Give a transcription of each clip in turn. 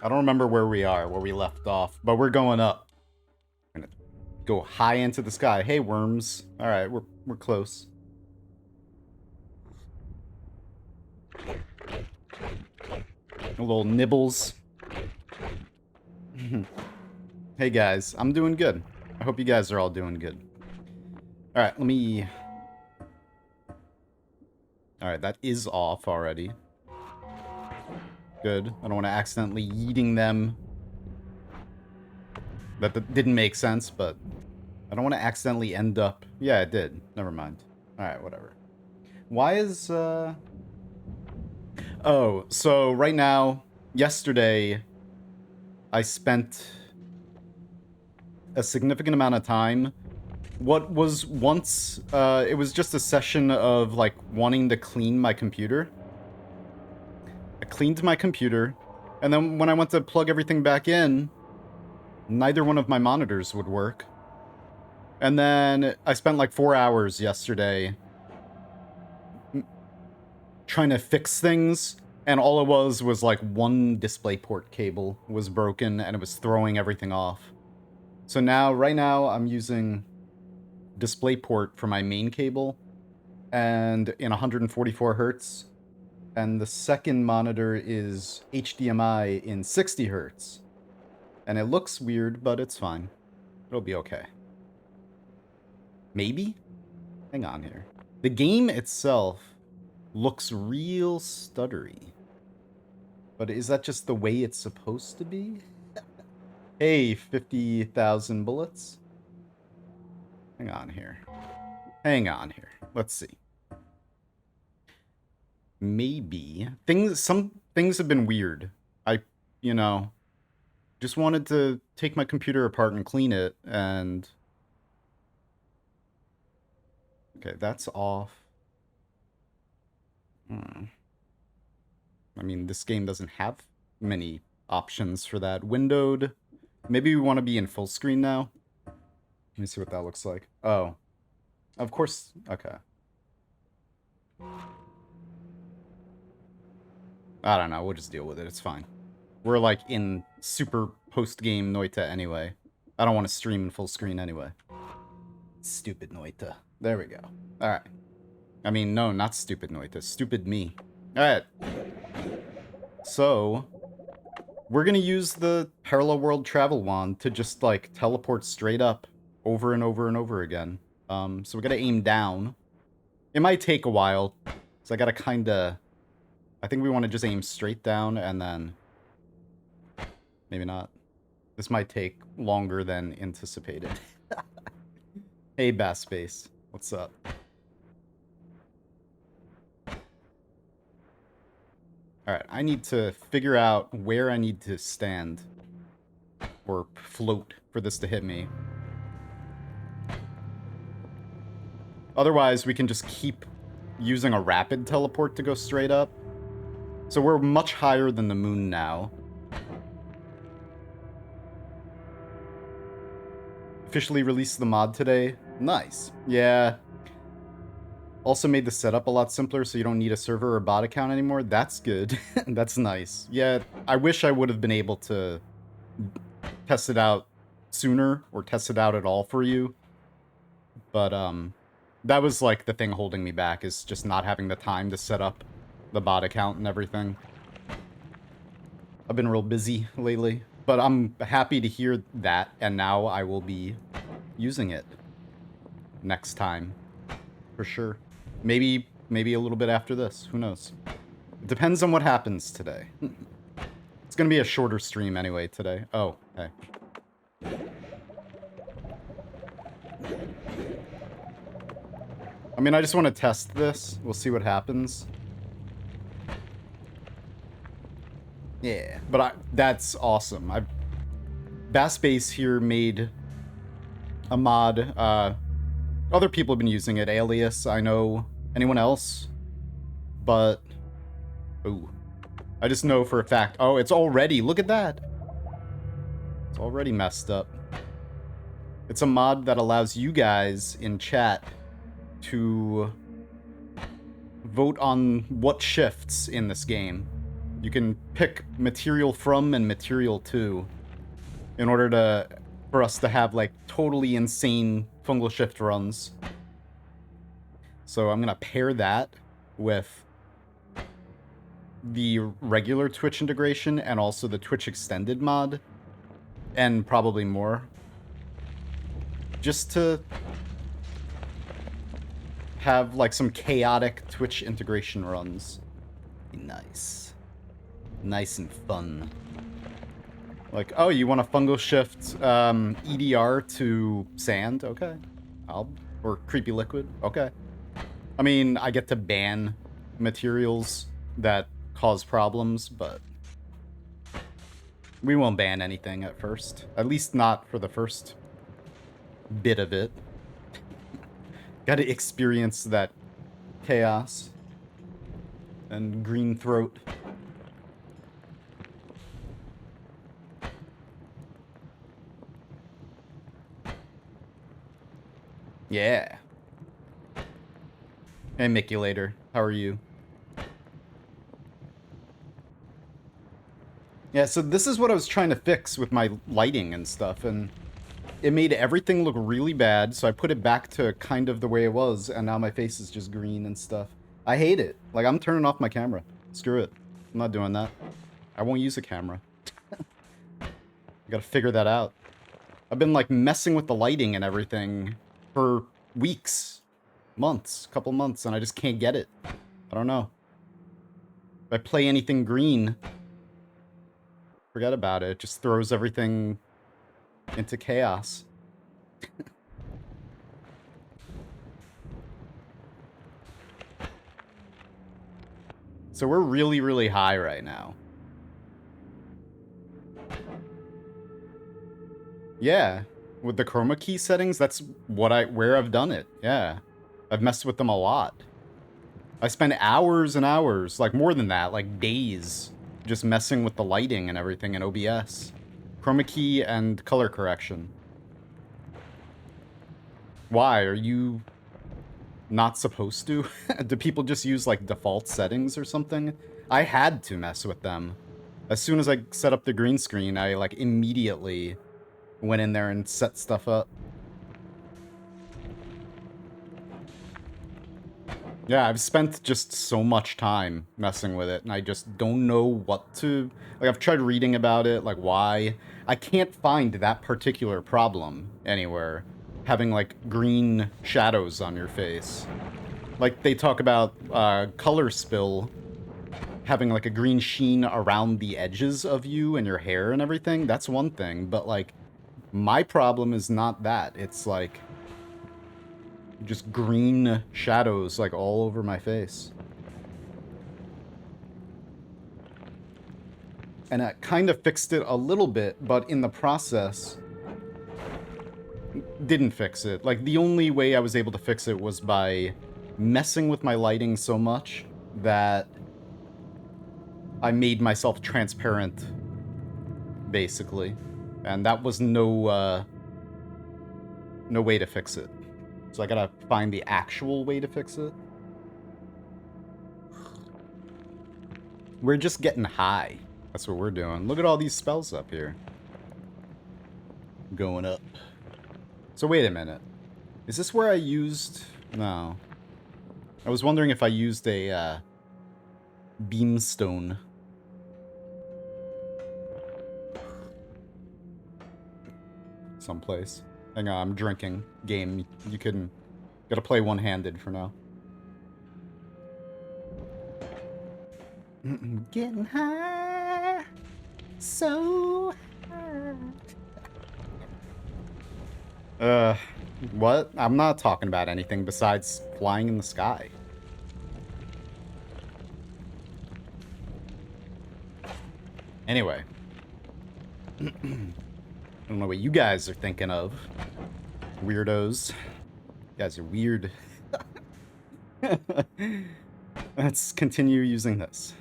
I don't remember where we left off, but we're going up. We're gonna go high into the sky. Hey, worms. All right, we're close. A little nibbles. Hey guys, I'm doing good. I hope you guys are all doing good. All right, let me. All right, that is off already. Good. I don't want to accidentally yeeting them. That didn't make sense, but I don't want to accidentally end up... Yeah, it did. Never mind. Alright, whatever. Why is, Oh, so right now, yesterday, I spent a significant amount of time. What was once, it was just a session of, like, wanting to clean my computer. I cleaned my computer, and then when I went to plug everything back in, neither one of my monitors would work. And then I spent like 4 hours yesterday trying to fix things, and all it was like one DisplayPort cable was broken and it was throwing everything off. So now, right now, I'm using DisplayPort for my main cable and in 144 hertz. And the second monitor is HDMI in 60 hertz. And it looks weird, but it's fine. It'll be okay. Maybe? Hang on here. The game itself looks real stuttery. But is that just the way it's supposed to be? Hey, 50,000 bullets. Hang on here. Hang on here. Let's see. Maybe. Some things have been weird. You know, just wanted to take my computer apart and clean it, and... Okay, that's off. I mean, this game doesn't have many options for that. Windowed. Maybe we want to be in full screen now. Let me see what that looks like. Oh. Of course. Okay. I don't know. We'll just deal with it. It's fine. We're like in super post-game Noita anyway. I don't want to stream in full screen anyway. Stupid Noita. There we go. Alright. I mean, no, not stupid Noita. Stupid me. Alright. So, we're gonna use the Parallel World Travel Wand to just, like, teleport straight up over and over and over again. So we gotta aim down. It might take a while, so I gotta kinda... I think we want to just aim straight down, and then... Maybe not. This might take longer than anticipated. Hey, Bass Space. What's up? Alright, I need to figure out where I need to stand. Or float for this to hit me. Otherwise, we can just keep using a rapid teleport to go straight up. So we're much higher than the moon now. Officially released the mod today. Nice. Yeah. Also made the setup a lot simpler so you don't need a server or bot account anymore. That's good. That's nice. Yeah, I wish I would have been able to test it out sooner or test it out at all for you. But that was like the thing holding me back, is just not having the time to set up the bot account and everything. I've been real busy lately, but I'm happy to hear that, and now I will be using it next time, for sure. Maybe a little bit after this, who knows? It depends on what happens today. It's gonna be a shorter stream anyway today. Oh, hey. I mean, I just want to test this. We'll see what happens. Yeah, but that's awesome. Bass Base here made a mod. Other people have been using it. Alias, I know. Anyone else? But... Ooh. I just know for a fact. Oh, it's already... Look at that! It's already messed up. It's a mod that allows you guys in chat to vote on what shifts in this game. You can pick material from and material to in order for us to have like totally insane fungal shift runs. So I'm gonna pair that with the regular Twitch integration and also the Twitch extended mod, and probably more, just to have like some chaotic Twitch integration runs. Nice. Nice and fun. Like, oh, you want a fungal shift EDR to sand? Okay. Or creepy liquid? Okay. I mean, I get to ban materials that cause problems, but we won't ban anything at first. At least not for the first bit of it. Gotta experience that chaos and green throat. Yeah. Hey, Miculator. How are you? Yeah, so this is what I was trying to fix with my lighting and stuff, and it made everything look really bad, so I put it back to kind of the way it was, and now my face is just green and stuff. I hate it. Like, I'm turning off my camera. Screw it. I'm not doing that. I won't use a camera. I gotta figure that out. I've been, like, messing with the lighting and everything for weeks, months, couple months, and I just can't get it. I don't know. If I play anything green, forget about it. It just throws everything into chaos. So we're really, really high right now. Yeah, with the chroma key settings, that's where I've done it. Yeah, I've messed with them a lot. I spend hours and hours, like more than that, like days, just messing with the lighting and everything in OBS. Chroma key and color correction. Why? Are you not supposed to? Do people just use like default settings or something? I had to mess with them. As soon as I set up the green screen, I like immediately went in there and set stuff up. Yeah, I've spent just so much time messing with it, and I just don't know what to... Like, I've tried reading about it, like, why. I can't find that particular problem anywhere. Having, like, green shadows on your face. Like, they talk about color spill, having, like, a green sheen around the edges of you and your hair and everything. That's one thing, but, like, my problem is not that. It's, like... just green shadows, like, all over my face. And I kind of fixed it a little bit, but in the process, didn't fix it. Like, the only way I was able to fix it was by messing with my lighting so much that I made myself transparent, basically. And that was no way to fix it. So I gotta find the actual way to fix it. We're just getting high. That's what we're doing. Look at all these spells up here. Going up. So wait a minute. Is this where I used... No. I was wondering if I used a beamstone. Someplace. Hang on, I'm drinking. Game, you can... Gotta play one-handed for now. Getting high, so high. What? I'm not talking about anything besides flying in the sky. Anyway. I don't know what you guys are thinking of. Weirdos. You guys are weird. Let's continue using this.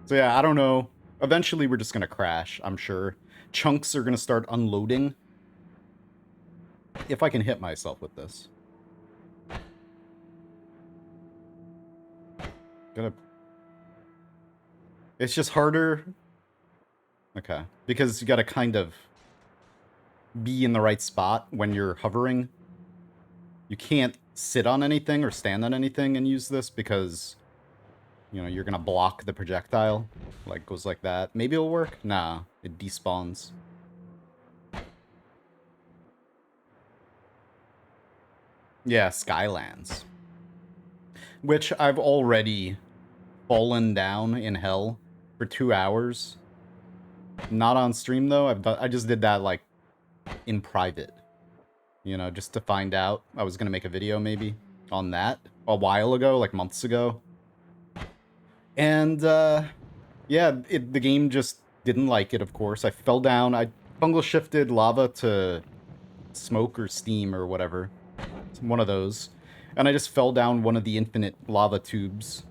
So yeah, I don't know. Eventually we're just gonna crash, I'm sure. Chunks are gonna start unloading. If I can hit myself with this. Gonna... It's just harder. Okay. Because you gotta kind of be in the right spot when you're hovering. You can't sit on anything or stand on anything and use this because, you know, you're gonna block the projectile. Like, goes like that. Maybe it'll work? Nah, it despawns. Yeah, Skylands. Which I've already fallen down in hell for 2 hours. Not on stream, though. I just did that, like, in private. You know, just to find out. I was gonna make a video, maybe, on that a while ago, like months ago. And, yeah, the game just didn't like it, of course. I fell down. I fungal shifted lava to smoke or steam or whatever. One of those. And I just fell down one of the infinite lava tubes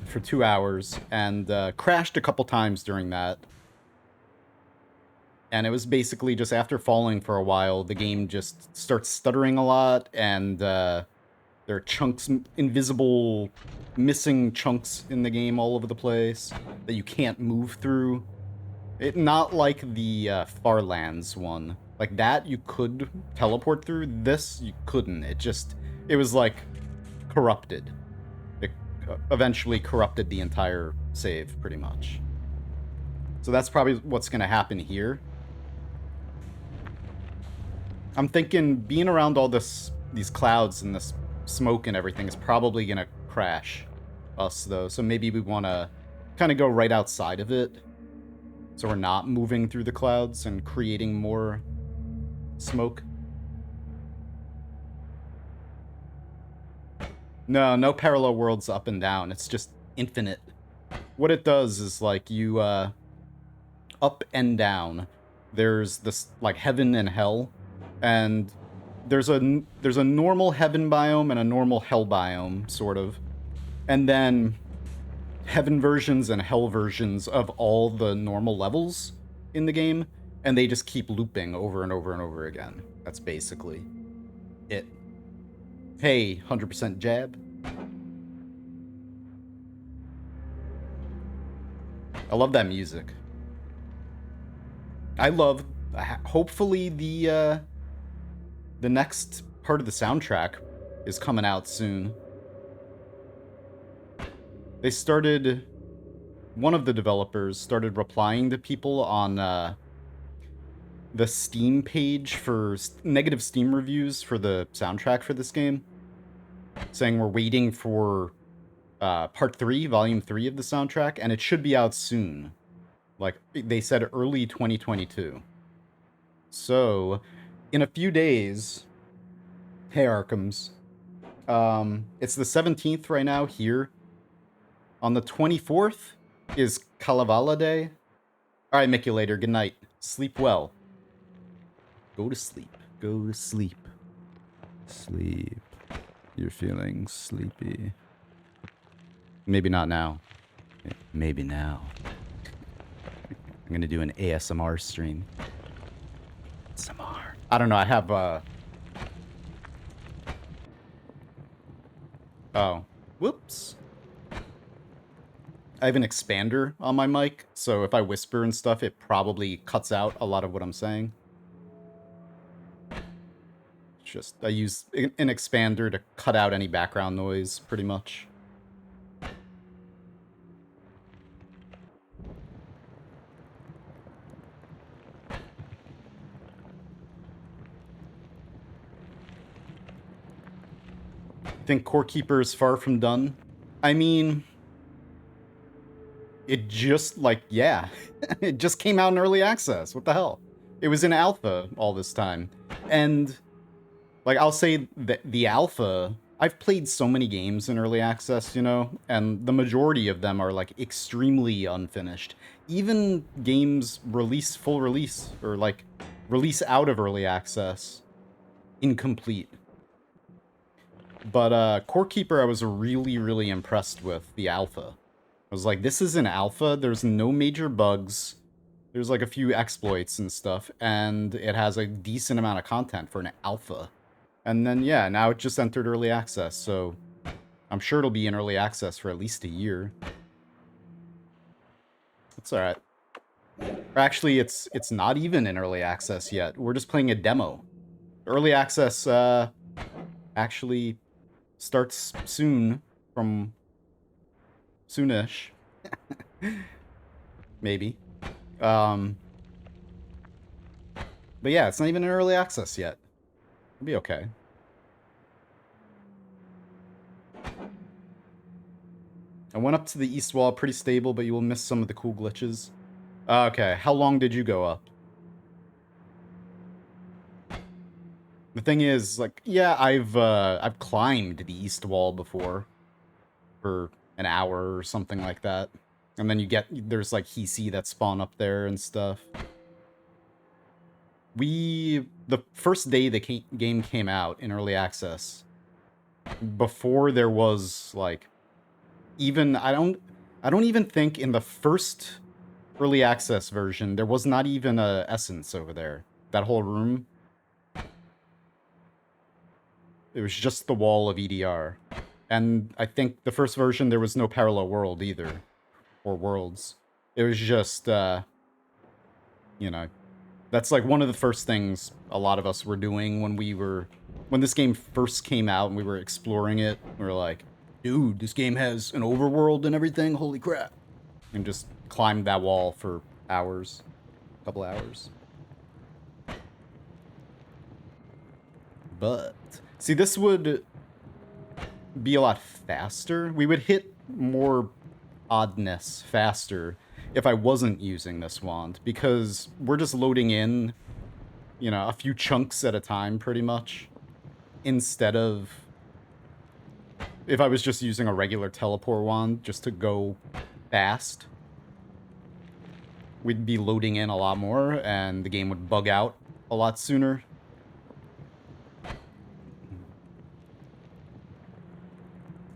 for 2 hours and crashed a couple times during that. And it was basically just after falling for a while, the game just starts stuttering a lot, and there are chunks, invisible, missing chunks in the game all over the place that you can't move through. Not like the Farlands one. Like that, you could teleport through. This, you couldn't. It was like corrupted. It eventually corrupted the entire save, pretty much. So that's probably what's going to happen here. I'm thinking being around all these clouds and this smoke and everything is probably going to crash us, though. So maybe we want to kind of go right outside of it, so we're not moving through the clouds and creating more smoke. No parallel worlds up and down. It's just infinite. What it does is, like, you, up and down, there's this, like, heaven and hell, and there's a normal heaven biome and a normal hell biome, sort of. And then heaven versions and hell versions of all the normal levels in the game, and they just keep looping over and over and over again. That's basically it. Hey, 100% jab. I love that music. I love, hopefully the next part of the soundtrack is coming out soon. They started, one of the developers started replying to people on the Steam page for negative Steam reviews for the soundtrack for this game, saying we're waiting for part 3, volume 3 of the soundtrack, and it should be out soon. Like, they said early 2022. So, in a few days, hey Arkhams, it's the 17th right now here. On the 24th is Kalevala Day. Alright, Mick, you later. Good night. Sleep well. Go to sleep. Go to sleep. Sleep. You're feeling sleepy. Maybe not now. Maybe now. I'm gonna do an ASMR stream. ASMR. I don't know, I have oh. Whoops. I have an expander on my mic, so if I whisper and stuff, it probably cuts out a lot of what I'm saying. Just, I use an expander to cut out any background noise, pretty much. Think Core Keeper is far from done? I mean, it just, like, yeah. It just came out in early access. What the hell? It was in alpha all this time. And, like, I'll say that the alpha, I've played so many games in early access, you know, and the majority of them are, like, extremely unfinished. Even games full release, or, like, release out of early access, incomplete. But Core Keeper, I was really, really impressed with the alpha. I was like, this is an alpha, there's no major bugs, there's like a few exploits and stuff, and it has a decent amount of content for an alpha. And then, yeah, now it just entered early access, so I'm sure it'll be in early access for at least a year. It's alright. Actually, it's not even in early access yet. We're just playing a demo. Early access actually starts soon, from soonish. Maybe. But yeah, it's not even in early access yet. It'll be okay. I went up to the east wall, pretty stable, but you will miss some of the cool glitches. Okay, how long did you go up? The thing is, like, yeah, I've climbed the east wall before for an hour or something like that. And then there's like Hisi that spawn up there and stuff. The first day the game came out in early access, before there was like, I don't even think in the first early access version there was not even a essence over there. That whole room, it was just the wall of EDR. And I think the first version there was no parallel world either, or worlds. It was just you know, that's like one of the first things a lot of us were doing when this game first came out and we were exploring it. We were like, dude, this game has an overworld and everything, holy crap. And just climbed that wall for hours. A couple hours. But, see, this would be a lot faster. We would hit more oddness faster if I wasn't using this wand, because we're just loading in, you know, a few chunks at a time, pretty much, instead of if I was just using a regular teleport wand just to go fast. We'd be loading in a lot more, and the game would bug out a lot sooner.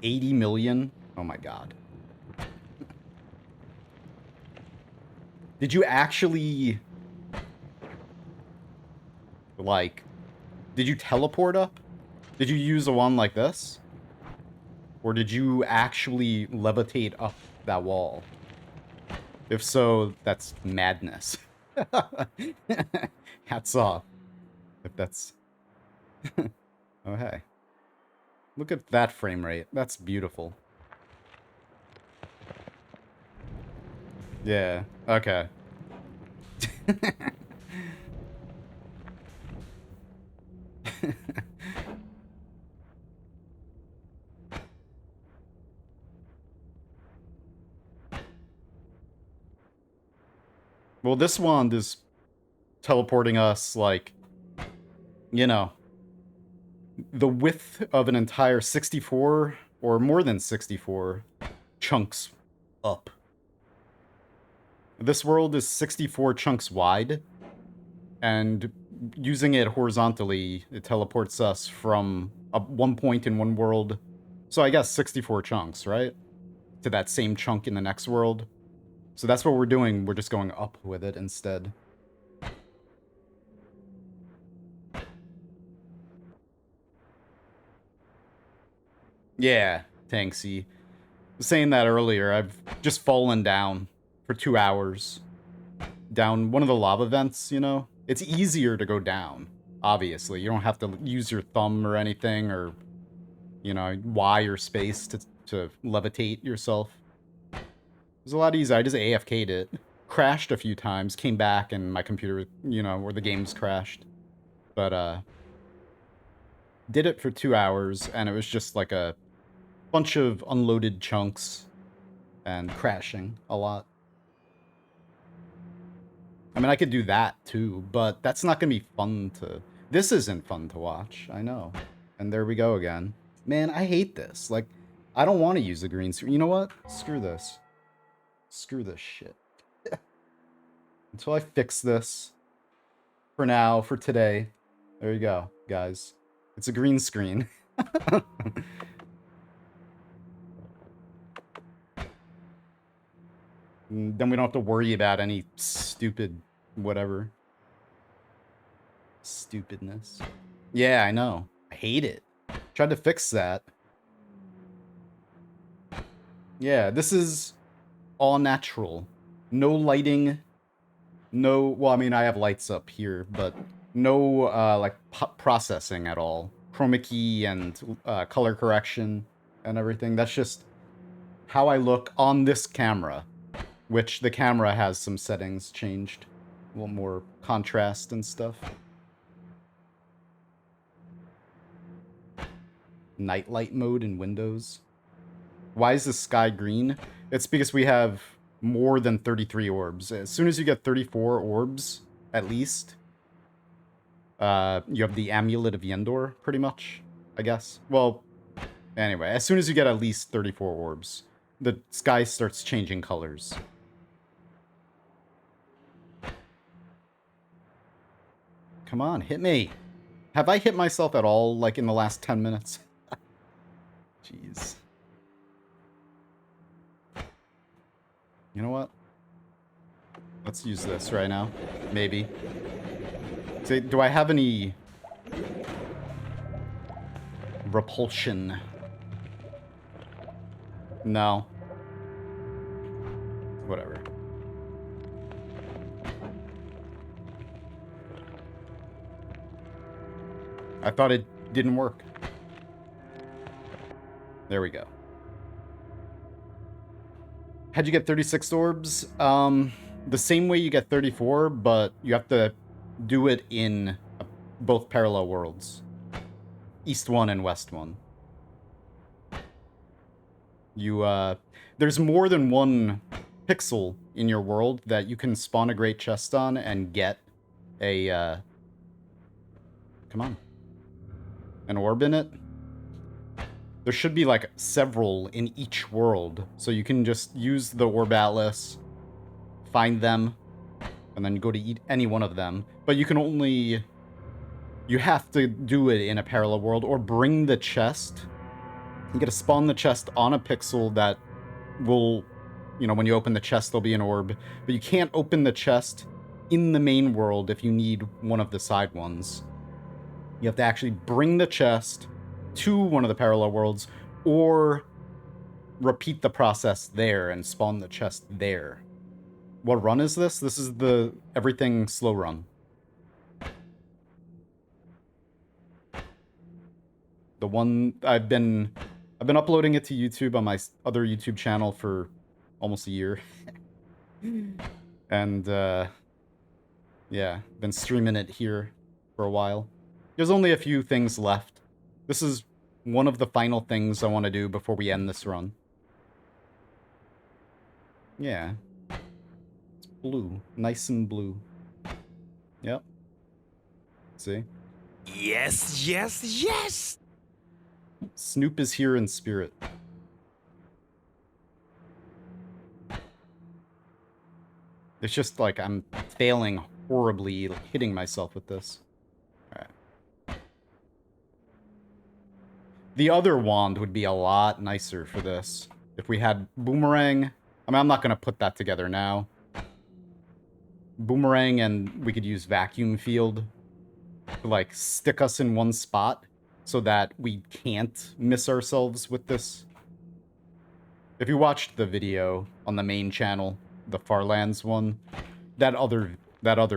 $80 million? Oh my god. Did you actually, like, did you teleport up? Did you use a wand like this? Or did you actually levitate up that wall? If so, that's madness. Hats off. If that's... Oh, hey. Look at that frame rate. That's beautiful. Yeah, okay. Well, this wand is teleporting us, like, you know, the width of an entire 64, or more than 64, chunks up. This world is 64 chunks wide, and using it horizontally, it teleports us from one point in one world, so I guess 64 chunks, right? To that same chunk in the next world. So that's what we're doing, we're just going up with it instead. Yeah, Tanksy. Saying that earlier, I've just fallen down for 2 hours. Down one of the lava vents, you know? It's easier to go down, obviously. You don't have to use your thumb or anything, or, you know, Y or space to levitate yourself. It was a lot easier. I just AFK'd it. Crashed a few times, came back, and my computer, you know, where the games crashed. But, did it for 2 hours, and it was just like a bunch of unloaded chunks and crashing a lot. I mean, I could do that too, but that's not gonna be fun to... This isn't fun to watch, I know. And there we go again. Man, I hate this. Like, I don't want to use the green screen. You know what? Screw this. Screw this shit. Until I fix this. For now, for today. There you go, guys. It's a green screen. Then we don't have to worry about any stupid whatever. Stupidness. Yeah, I know. I hate it. Tried to fix that. Yeah, this is all natural. No lighting. No, well, I mean, I have lights up here, but no, like, processing at all. Chroma key and color correction and everything. That's just how I look on this camera, which the camera has some settings changed. A little more contrast and stuff. Nightlight mode in Windows. Why is the sky green? It's because we have more than 33 orbs. As soon as you get 34 orbs, at least, you have the Amulet of Yendor, pretty much, I guess. Well, anyway, as soon as you get at least 34 orbs, the sky starts changing colors. Come on, hit me. Have I hit myself at all, like, in the last 10 minutes? Jeez. You know what? Let's use this right now. Maybe. Say, do I have any repulsion? No. Whatever. I thought it didn't work. There we go. How'd you get 36 orbs? The same way you get 34, but you have to do it in both parallel worlds. East 1 and West 1. There's more than one pixel in your world that you can spawn a great chest on and get a, come on. An orb in it. There should be, like, several in each world, so you can just use the Orb Atlas, find them, and then go to eat any one of them. But you can only... You have to do it in a parallel world, or bring the chest. You gotta spawn the chest on a pixel that will... You know, when you open the chest, there'll be an orb. But you can't open the chest in the main world if you need one of the side ones. You have to actually bring the chest to one of the parallel worlds, or repeat the process there and spawn the chest there. What run is this? This is the everything slow run. The one I've been uploading it to YouTube on my other YouTube channel for almost a year. And yeah, been streaming it here for a while. There's only a few things left. This is one of the final things I want to do before we end this run. Yeah. It's blue. Nice and blue. Yep. See? Yes, yes, yes! Snoop is here in spirit. It's just like I'm failing horribly, like, hitting myself with this. Alright. The other wand would be a lot nicer for this. If we had boomerang... I mean, I'm not going to put that together now. Boomerang, and we could use vacuum field to, like, stick us in one spot so that we can't miss ourselves with this. If you watched the video on the main channel, the Farlands one, that other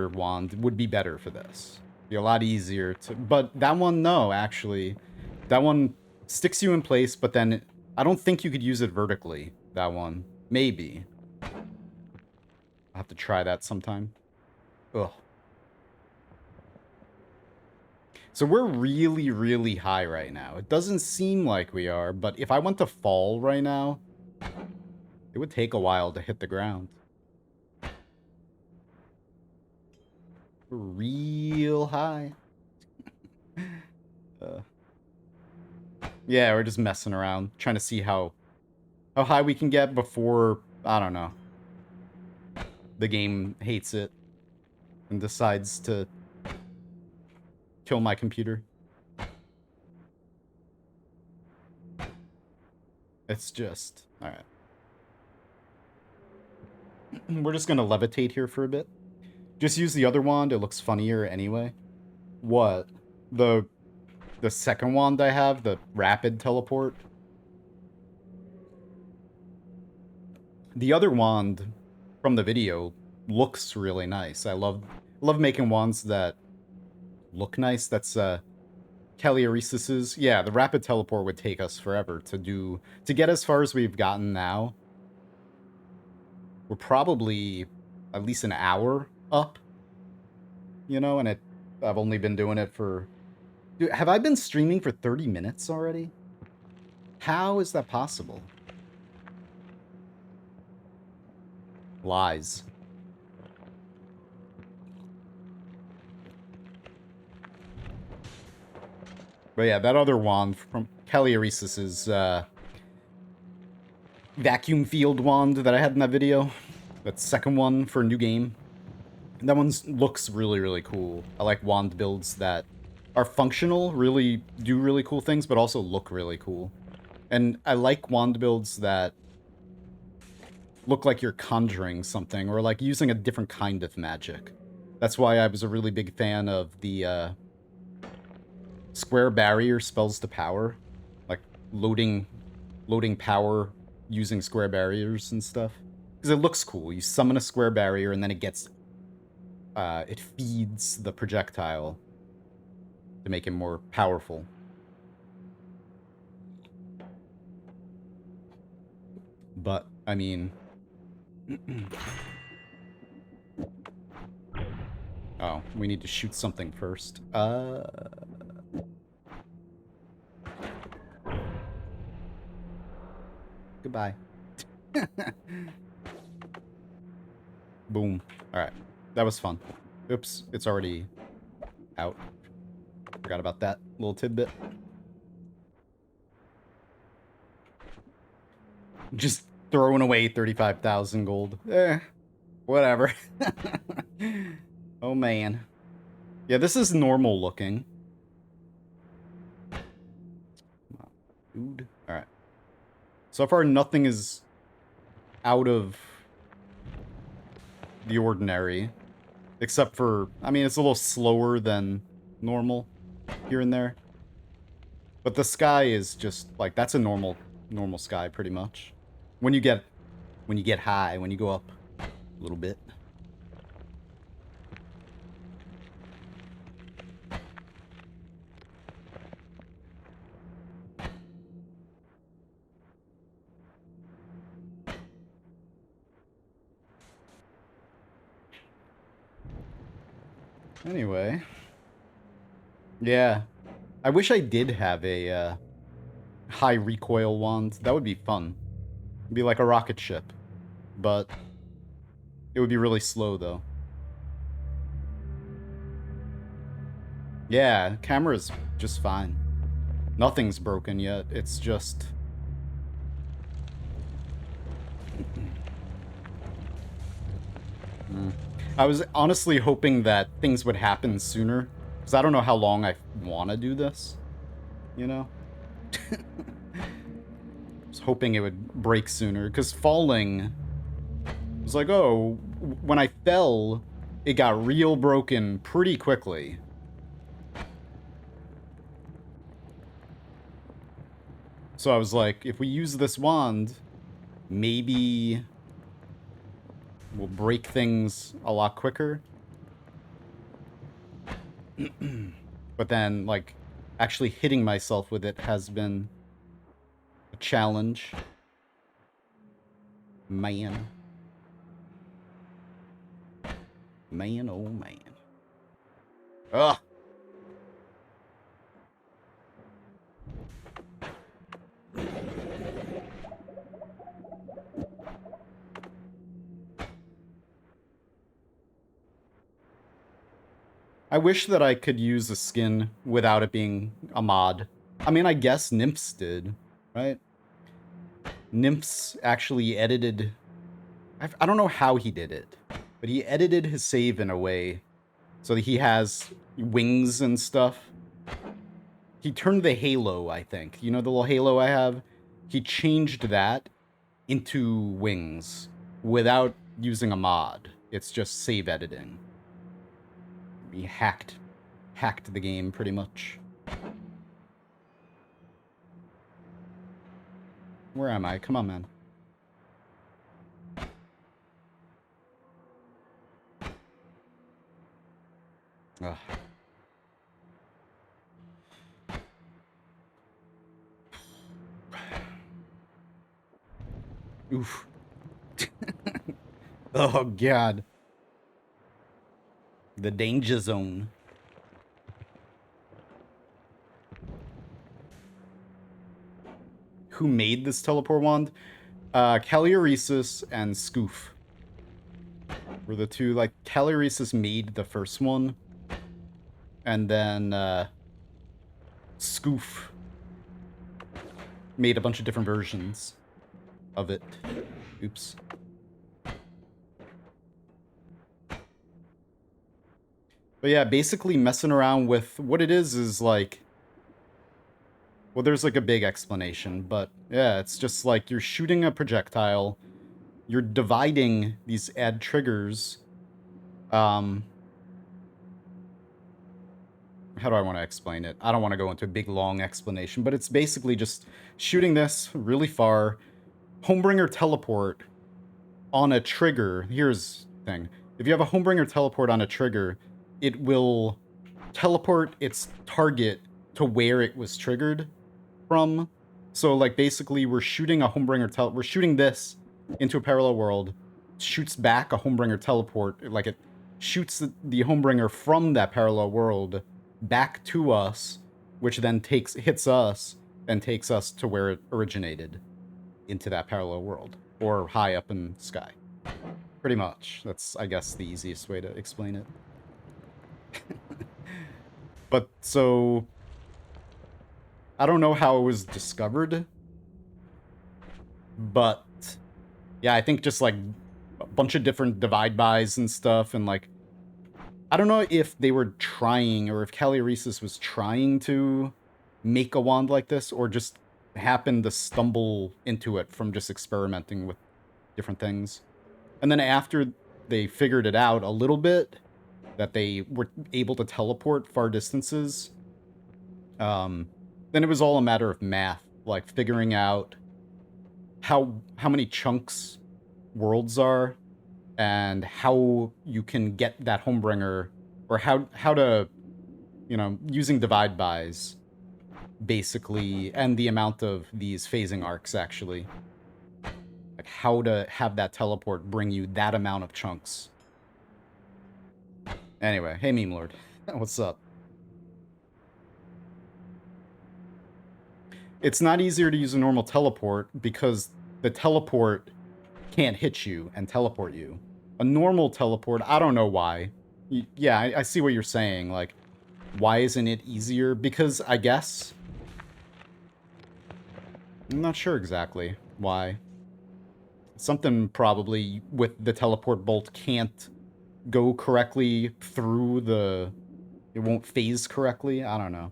wand would be better for this. Be a lot easier to... But that one, no, actually. That one sticks you in place, but then I don't think you could use it vertically, that one. Maybe. I'll have to try that sometime. Ugh. So we're really, really high right now. It doesn't seem like we are, but if I went to fall right now, it would take a while to hit the ground. We're real high. Yeah, we're just messing around, trying to see how high we can get before, I don't know, the game hates it and decides to kill my computer. It's just... Alright. We're just gonna levitate here for a bit. Just use the other wand, it looks funnier anyway. What? The second wand I have, the rapid teleport. The other wand from the video looks really nice. I love making wands that look nice. That's Caliorisis's. Yeah, the rapid teleport would take us forever to get as far as we've gotten now. We're probably at least an hour up, you know, and I've only been doing it for... Dude, have I been streaming for 30 minutes already? How is that possible? Lies. But yeah, that other wand from Caliorisis's vacuum field wand that I had in that video, that second one for a new game, that one looks really, really cool. I like wand builds that are functional, really do really cool things, but also look really cool. And I like wand builds that look like you're conjuring something, or like using a different kind of magic. That's why I was a really big fan of the square barrier spells to power, like loading power using square barriers and stuff, because it looks cool. You summon a square barrier and then it feeds the projectile to make it more powerful. But I mean, oh, we need to shoot something first. Goodbye. Boom. Alright. That was fun. Oops, it's already out. Forgot about that little tidbit. Just throwing away 35,000 gold. Whatever. Oh man. Yeah, this is normal looking. Dude. Alright. So far, nothing is out of the ordinary. Except for, I mean, it's a little slower than normal here and there. But the sky is just, like, that's a normal sky, pretty much. When you get high, when you go up a little bit. Anyway. Yeah. I wish I did have a high recoil wand. That would be fun. It'd be like a rocket ship. But it would be really slow, though. Yeah, camera's just fine. Nothing's broken yet. It's just... I was honestly hoping that things would happen sooner, because I don't know how long I want to do this, you know? I was hoping it would break sooner, because falling was like, oh, when I fell, it got real broken pretty quickly. So I was like, if we use this wand, maybe we'll break things a lot quicker. But then, like, actually hitting myself with it has been a challenge. Man. Man, oh man. Ugh! I wish that I could use a skin without it being a mod. I mean, I guess Nymphs did, right? Nymphs actually edited... I don't know how he did it, but he edited his save in a way so that he has wings and stuff. He turned the halo, I think. You know the little halo I have? He changed that into wings without using a mod. It's just save editing. He hacked the game pretty much. Where am I? Come on, man. Ugh. Oof. Oh, God. The danger zone. Who made this teleport wand? Calioresis and Scoof were the two. Like, Calioresis made the first one. And then, Scoof made a bunch of different versions of it. Oops. But yeah, basically messing around with what it is like... Well, there's like a big explanation, but yeah, it's just like you're shooting a projectile, you're dividing these add triggers. How do I want to explain it? I don't want to go into a big, long explanation, but it's basically just shooting this really far, Homebringer teleport on a trigger. Here's the thing. If you have a Homebringer teleport on a trigger, it will teleport its target to where it was triggered from. So, like, basically, we're shooting a Homebringer we're shooting this into a parallel world, shoots back a Homebringer teleport, like, it shoots the Homebringer from that parallel world back to us, which then hits us and takes us to where it originated, into that parallel world, or high up in the sky. Pretty much. That's, I guess, the easiest way to explain it. But, so... I don't know how it was discovered, but yeah, I think just like a bunch of different divide-bys and stuff, and like, I don't know if they were trying, or if Calioresis was trying to make a wand like this, or just happened to stumble into it from just experimenting with different things. And then after they figured it out a little bit, that they were able to teleport far distances, then it was all a matter of math, like figuring out how many chunks worlds are, and how you can get that Homebringer, or how to, you know, using divide bys, basically, and the amount of these phasing arcs, actually. Like, how to have that teleport bring you that amount of chunks. Anyway, hey, Meme Lord. What's up? It's not easier to use a normal teleport because the teleport can't hit you and teleport you. A normal teleport, I don't know why. Yeah, I see what you're saying. Like, why isn't it easier? Because I guess... I'm not sure exactly why. Something probably with the teleport bolt can't go correctly through the... It won't phase correctly? I don't know.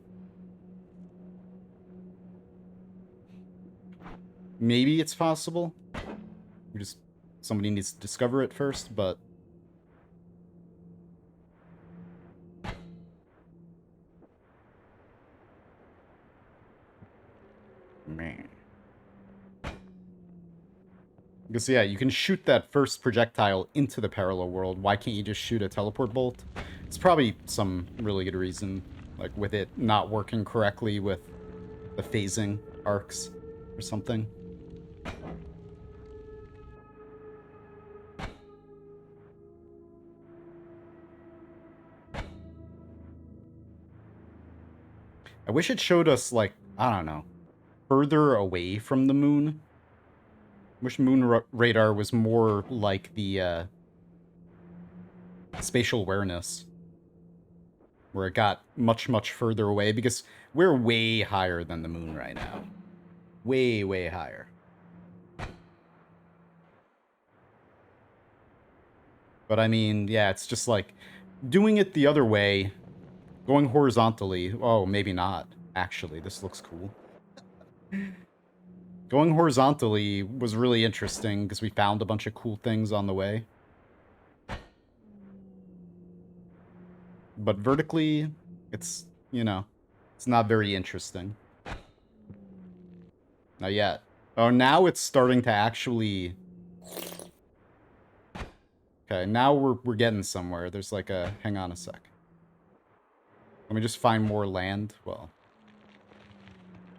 Maybe it's possible. Somebody needs to discover it first, but... Man. Because, yeah, you can shoot that first projectile into the parallel world. Why can't you just shoot a teleport bolt? It's probably some really good reason, like with it not working correctly with the phasing arcs or something. I wish it showed us, like, I don't know, further away from the moon. Wish moon radar was more like the spatial awareness, where it got much, much further away, because we're way higher than the moon right now. Way, way higher. But I mean, yeah, it's just like doing it the other way, going horizontally. Oh, maybe not. Actually, this looks cool. Going horizontally was really interesting because we found a bunch of cool things on the way. But vertically, it's, you know, it's not very interesting. Not yet. Oh, now it's starting to actually... Okay, now we're getting somewhere. There's like a... Hang on a sec. Let me just find more land. Well,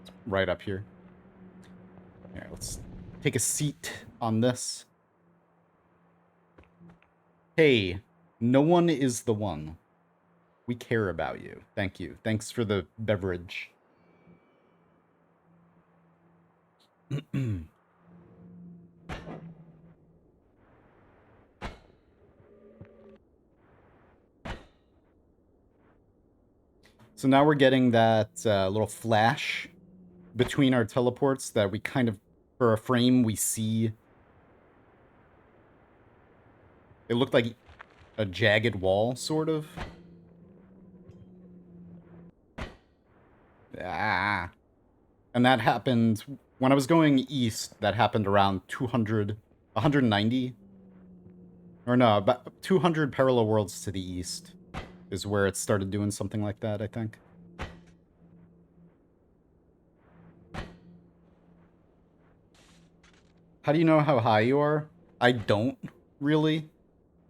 it's right up here. Here, let's take a seat on this. Hey, no one is the one. We care about you. Thank you. Thanks for the beverage. So now we're getting that little flash between our teleports that we kind of, for a frame, we see. It looked like a jagged wall, sort of. Ah. And that happened, when I was going east, that happened around 200, 190. Or no, about 200 parallel worlds to the east is where it started doing something like that, I think. How do you know how high you are? I don't, really.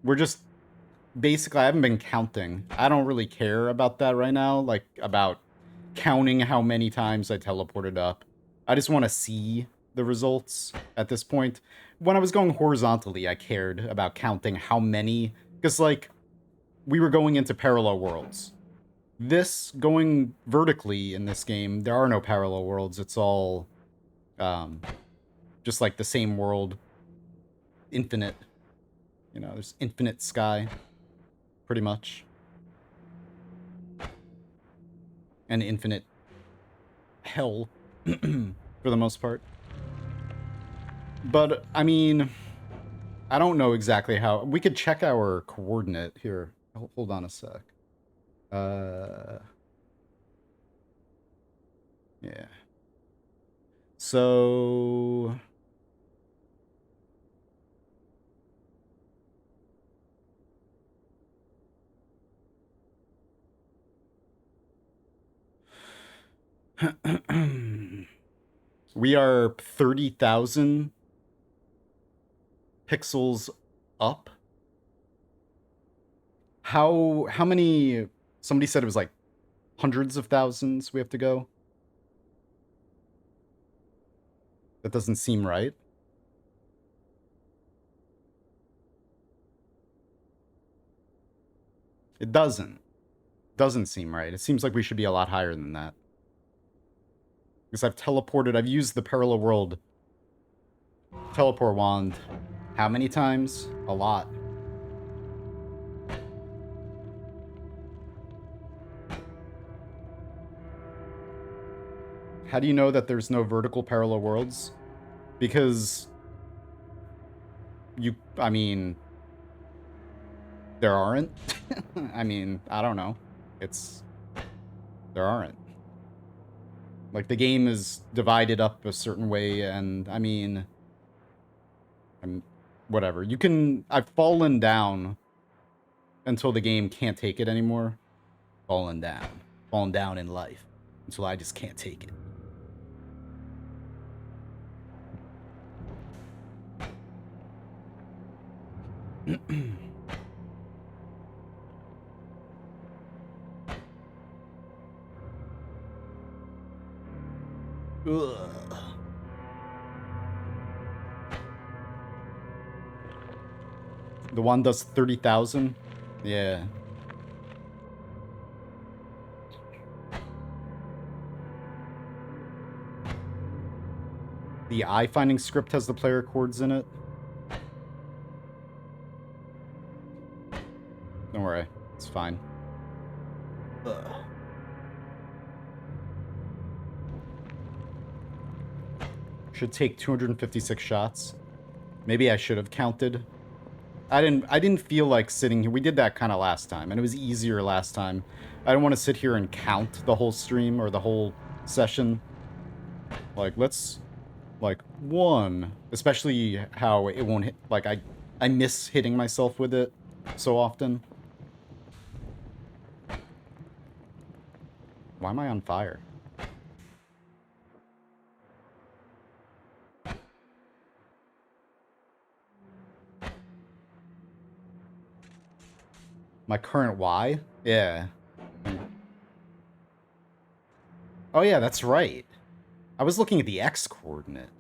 We're just... Basically, I haven't been counting. I don't really care about that right now, like, about counting how many times I teleported up. I just want to see the results at this point. When I was going horizontally, I cared about counting how many, because, like, we were going into parallel worlds. This, going vertically in this game, there are no parallel worlds. It's all, just like the same world. Infinite. You know, there's infinite sky. Pretty much. And infinite hell, for the most part. But, I mean, I don't know exactly how... We could check our coordinate here. Hold on a sec. Yeah. So... we are 30,000 pixels up. How many... Somebody said it was like hundreds of thousands we have to go. That doesn't seem right. It doesn't. Doesn't seem right. It seems like we should be a lot higher than that. Because I've teleported, I've used the parallel world teleport wand how many times? A lot. How do you know that there's no vertical parallel worlds? Because you, I mean, there aren't. I mean, I don't know. There aren't. Like, the game is divided up a certain way, and, I mean, whatever. You can... I've fallen down until the game can't take it anymore. Fallen down. Fallen down in life. Until I just can't take it. Ugh. The one does 30,000? Yeah. The eye-finding script has the player chords in it. Don't worry. It's fine. Ugh. Should take 256 shots. Maybe I should have counted. I didn't feel like sitting here. We did that kind of last time, and it was easier last time. I don't want to sit here and count the whole stream or the whole session. Like, let's... Like, one. Especially how it won't hit... Like, I miss hitting myself with it so often. Why am I on fire? My current Y? Yeah. Oh yeah, that's right. I was looking at the X coordinate.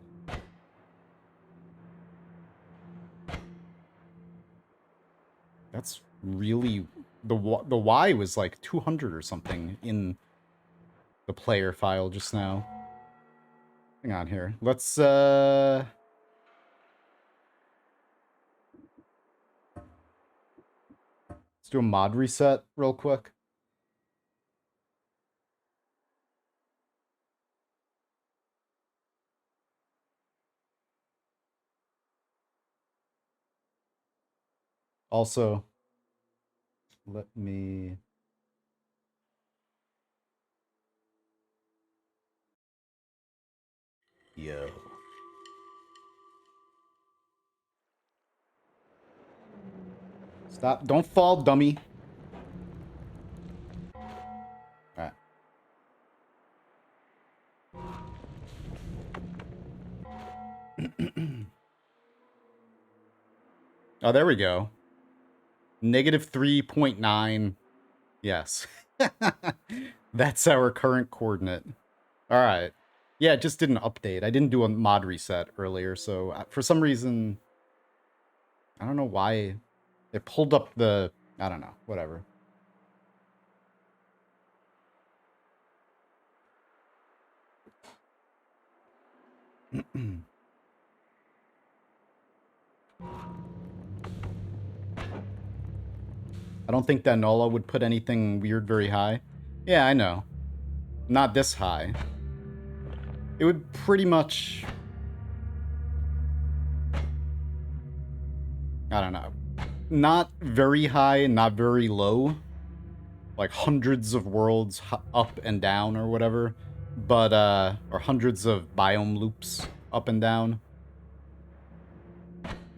That's really... The Y was like 200 or something in the player file just now. Hang on here. Let's do a mod reset real quick. Also, let me... Yo. Stop. Don't fall, dummy. Alright. Oh, there we go. Negative 3.9. Yes. That's our current coordinate. Alright. Yeah, it just didn't update. I didn't do a mod reset earlier, so for some reason... I don't know why it pulled up the... I don't know. Whatever. I don't think that Nola would put anything weird very high. Yeah, I know. Not this high. It would pretty much... I don't know. Not very high, not very low. Like hundreds of worlds up and down or whatever. But, or hundreds of biome loops up and down.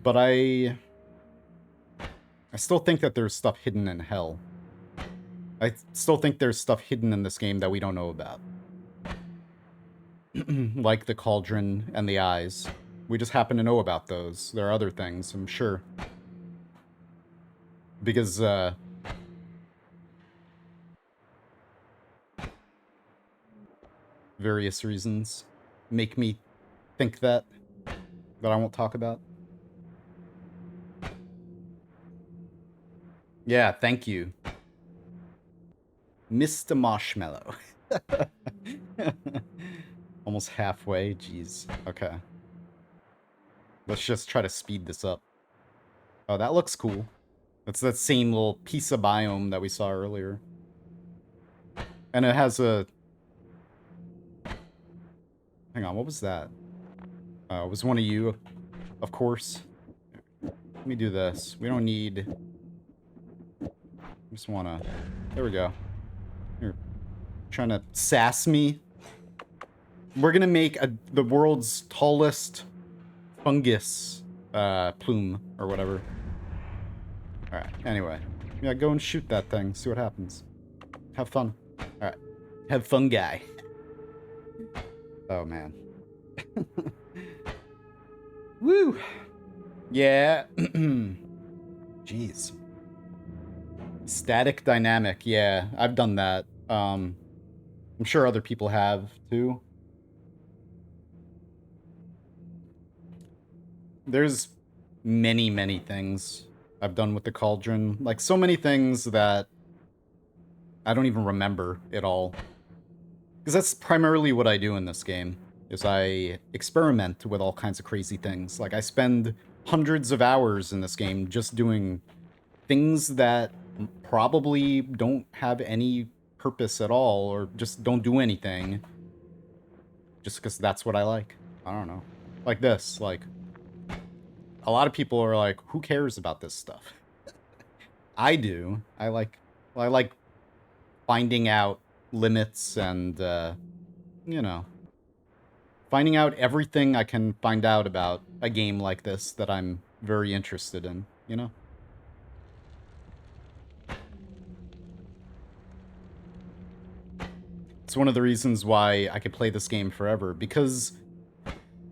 But I still think that there's stuff hidden in hell. I still think there's stuff hidden in this game that we don't know about. Like the cauldron and the eyes. We just happen to know about those. There are other things, I'm sure. Because, various reasons make me think that I won't talk about. Yeah, thank you. Mr. Marshmallow. Almost halfway, jeez. Okay. Let's just try to speed this up. Oh, that looks cool. That's that same little piece of biome that we saw earlier. And it has a... Hang on, what was that? It was one of you, of course. Let me do this. We don't need... Just wanna... There we go. You're trying to sass me. We're gonna make the world's tallest fungus plume or whatever. Alright, anyway. Yeah, go and shoot that thing. See what happens. Have fun. Alright. Have fun, guy. Oh, man. Woo! Yeah. Jeez. Static dynamic. Yeah, I've done that. I'm sure other people have, too. There's many, many things I've done with the cauldron. Like, so many things that I don't even remember at all. Because that's primarily what I do in this game, is I experiment with all kinds of crazy things. Like, I spend hundreds of hours in this game just doing things that probably don't have any purpose at all, or just don't do anything. Just because that's what I like. I don't know. Like this, like... A lot of people are like, who cares about this stuff? I do. I like finding out limits and, you know, finding out everything I can find out about a game like this that I'm very interested in, you know? It's one of the reasons why I could play this game forever, because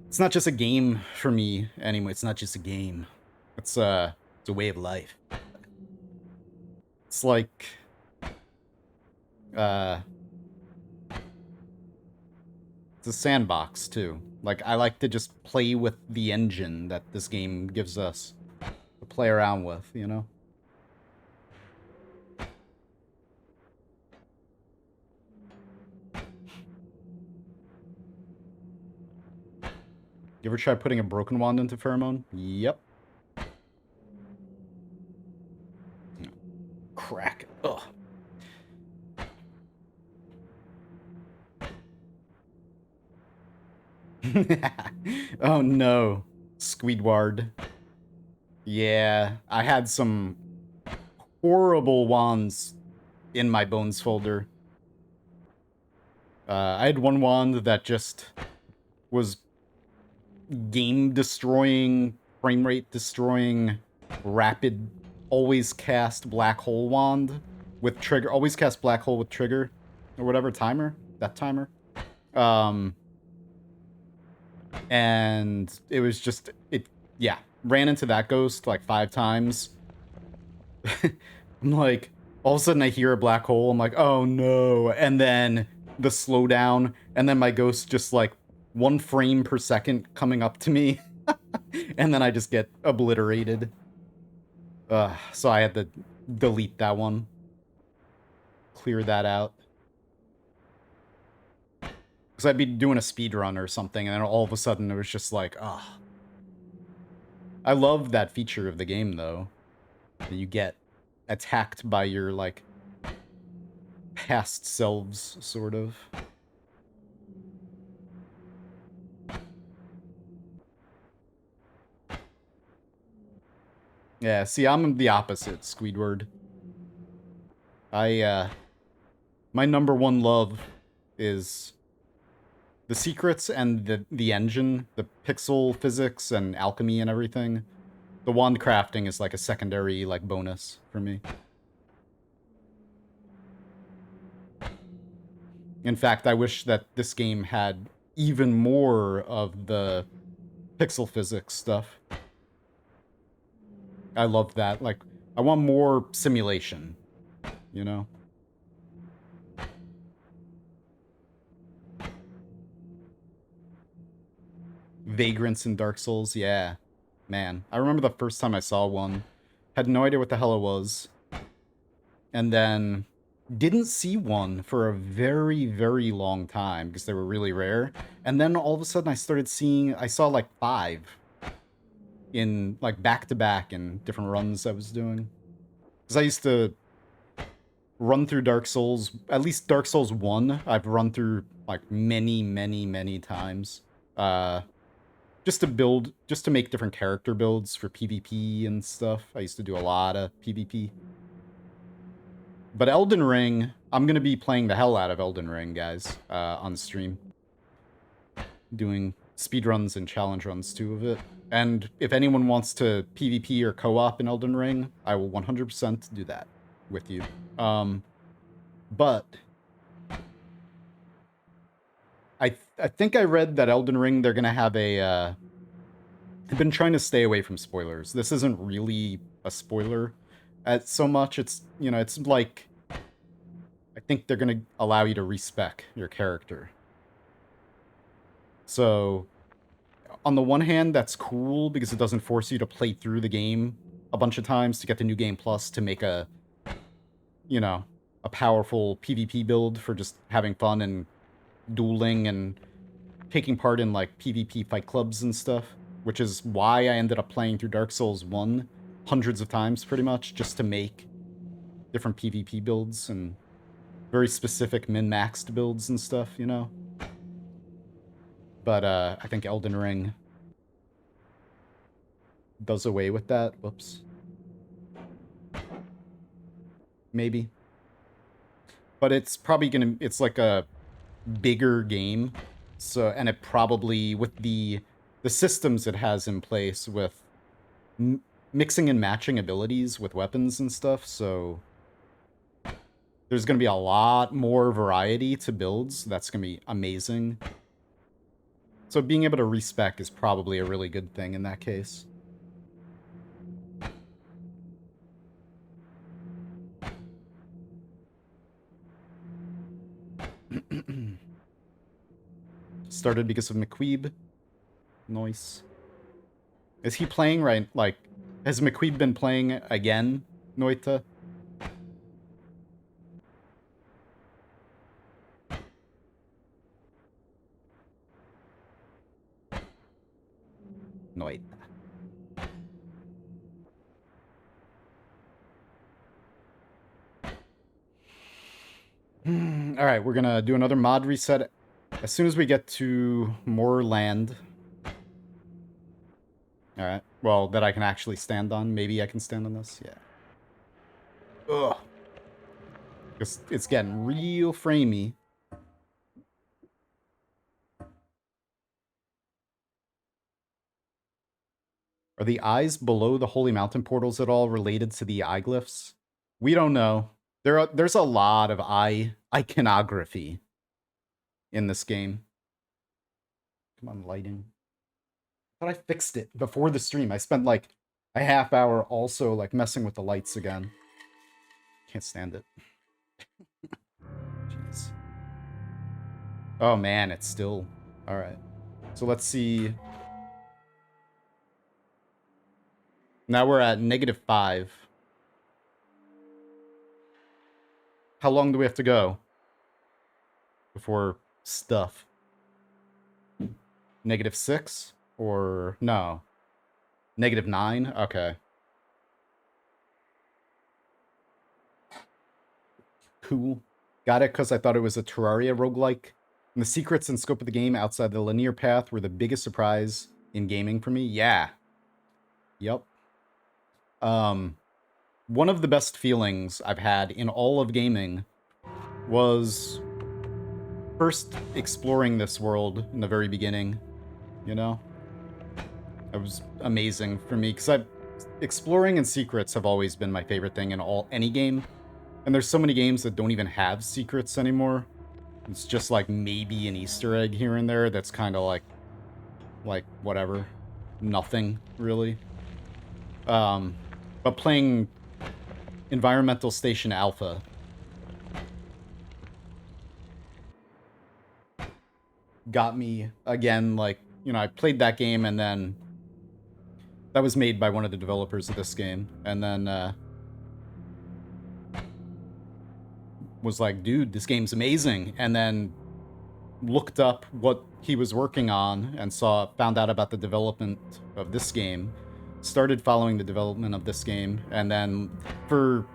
it's not just a game for me anymore. It's not just a game. It's a way of life. It's like, It's a sandbox, too. Like, I like to just play with the engine that this game gives us to play around with, you know? You ever try putting a broken wand into pheromone? Yep. Crack. Ugh. Oh no. Squidward. Yeah, I had some horrible wands in my bones folder. I had one wand that just was game destroying, frame rate destroying, rapid, always cast black hole wand with trigger, always cast black hole with trigger, or whatever, timer, that timer. And it was just, yeah, ran into that ghost like 5 times. I'm like, all of a sudden I hear a black hole, I'm like, oh no, and then the slowdown, and then my ghost just like 1 frame per second coming up to me, and then I just get obliterated. So I had to delete that one. Clear that out. Because I'd be doing a speed run or something, and then all of a sudden it was just like, ah. I love that feature of the game, though. That you get attacked by your, like, past selves, sort of. Yeah, see, I'm the opposite, Squidward. My number one love is the secrets and the engine, the pixel physics and alchemy and everything. The wand crafting is like a secondary, like, bonus for me. In fact, I wish that this game had even more of the pixel physics stuff. I love that. Like, I want more simulation, you know? Vagrants in Dark Souls, yeah. Man, I remember the first time I saw one. Had no idea what the hell it was. And then didn't see one for a very, very long time because they were really rare. And then all of a sudden I saw like 5 in like back-to-back in different runs I was doing. Because I used to run through Dark Souls, at least Dark Souls 1, I've run through like many, many, many times. Just to make different character builds for PvP and stuff. I used to do a lot of PvP. But Elden Ring, I'm going to be playing the hell out of Elden Ring, guys, on stream. Doing speedruns and challenge runs, too, of it. And if anyone wants to PvP or co-op in Elden Ring, I will 100% do that with you. But I think I read that Elden Ring, they're going to have a... I've been trying to stay away from spoilers. This isn't really a spoiler so much. It's, you know, it's like... I think they're going to allow you to respec your character. So, on the one hand, that's cool because it doesn't force you to play through the game a bunch of times to get the New Game Plus to make a, you know, a powerful PvP build for just having fun and dueling and taking part in, like, PvP fight clubs and stuff, which is why I ended up playing through Dark Souls 1 hundreds of times, pretty much, just to make different PvP builds and very specific min-maxed builds and stuff, you know? But, I think Elden Ring does away with that. Whoops. Maybe. But it's probably gonna... It's like a bigger game. So, and it probably, with the systems it has in place with mixing and matching abilities with weapons and stuff, so there's going to be a lot more variety to builds. That's going to be amazing. So being able to respec is probably a really good thing in that case. Started because of McQueeb. Nice. Is he playing right? Like, has McQueeb been playing again, Noita? Noita. Alright, we're gonna do another mod reset as soon as we get to more land. Alright, well, that I can actually stand on. Maybe I can stand on this? Yeah. Ugh. Because it's getting real framey. Are the eyes below the Holy Mountain portals at all related to the eye glyphs? We don't know. There's a lot of iconography in this game. Come on, lighting. I thought I fixed it before the stream. I spent like a half hour also like messing with the lights again. Can't stand it. Jeez. Oh man, it's still... Alright. So let's see. Now we're at -5. How long do we have to go before stuff? -6? Or no? -9? Okay. Cool. Got it because I thought it was a Terraria roguelike. And the secrets and scope of the game outside the linear path were the biggest surprise in gaming for me. Yeah. Yep. One of the best feelings I've had in all of gaming was first exploring this world in the very beginning, you know? It was amazing for me, because exploring and secrets have always been my favorite thing in any game. And there's so many games that don't even have secrets anymore. It's just like maybe an Easter egg here and there that's kind of like whatever. Nothing, really. But playing Environmental Station Alpha got me again, like, you know, I played that game and then that was made by one of the developers of this game, and then was like, dude, this game's amazing, and then looked up what he was working on and found out about the development of this game, started following the development of this game, and then for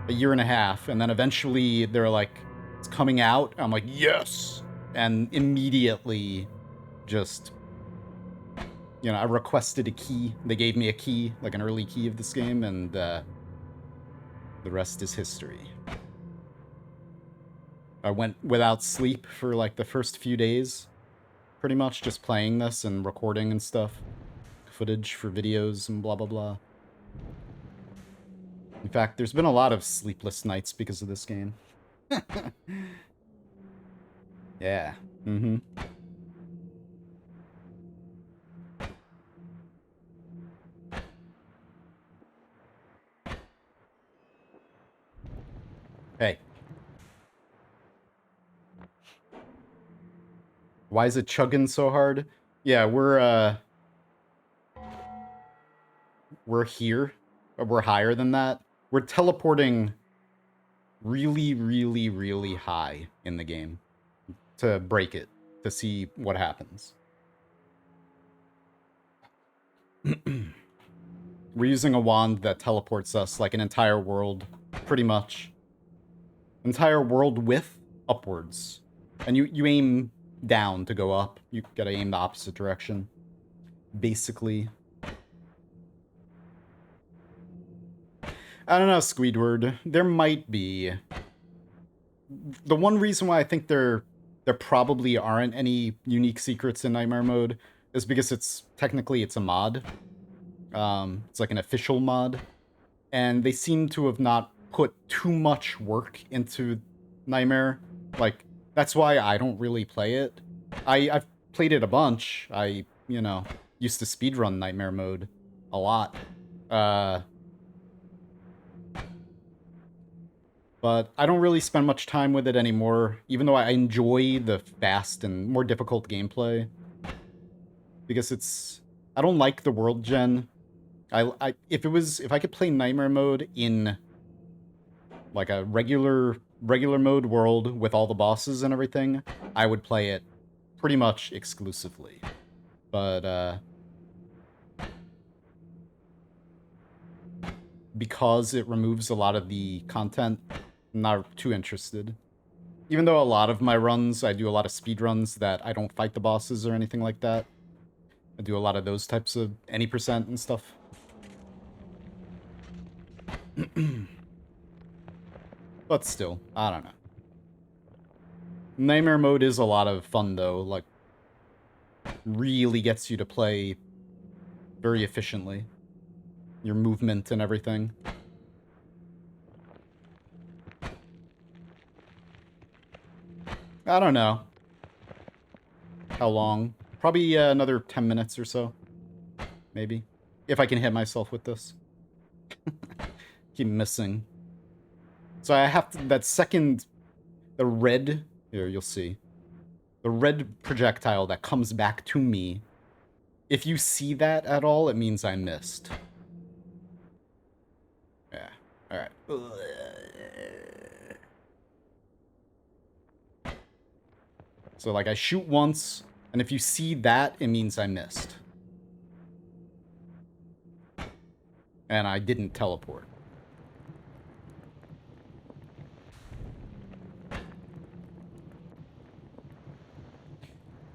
a year and a half, and then eventually they're like, it's coming out. I'm like, yes! And immediately just, you know, I requested a key. They gave me a key, like an early key of this game, and the rest is history. I went without sleep for like the first few days, pretty much just playing this and recording and stuff. Footage for videos and blah, blah, blah. In fact, there's been a lot of sleepless nights because of this game. Yeah. Mm-hmm. Hey. Why is it chugging so hard? Yeah, we're here. We're higher than that. We're teleporting really, really, really high in the game to break it, to see what happens. We're using a wand that teleports us like an entire world, pretty much. Entire world width upwards. And you aim down to go up. You gotta aim the opposite direction. Basically. I don't know, Squidward. There might be. The one reason why I think there probably aren't any unique secrets in Nightmare Mode is because it's a mod. It's like an official mod. And they seem to have not put too much work into Nightmare. Like, that's why I don't really play it. I've played it a bunch. I, you know, used to speedrun Nightmare Mode a lot. But I don't really spend much time with it anymore, even though I enjoy the fast and more difficult gameplay. Because I don't like the world gen. If I could play Nightmare mode in like a regular mode world with all the bosses and everything, I would play it pretty much exclusively. But because it removes a lot of the content, I'm not too interested. Even though a lot of my runs, I do a lot of speed runs that I don't fight the bosses or anything like that. I do a lot of those types of any percent and stuff. But still, I don't know. Nightmare mode is a lot of fun though, like really gets you to play very efficiently. Your movement and everything. I don't know how long. Probably another 10 minutes or so. Maybe. If I can hit myself with this. Keep missing. So I have to, the red, here, you'll see. The red projectile that comes back to me. If you see that at all, it means I missed. Yeah, alright. So like I shoot once, and if you see that, it means I missed. And I didn't teleport.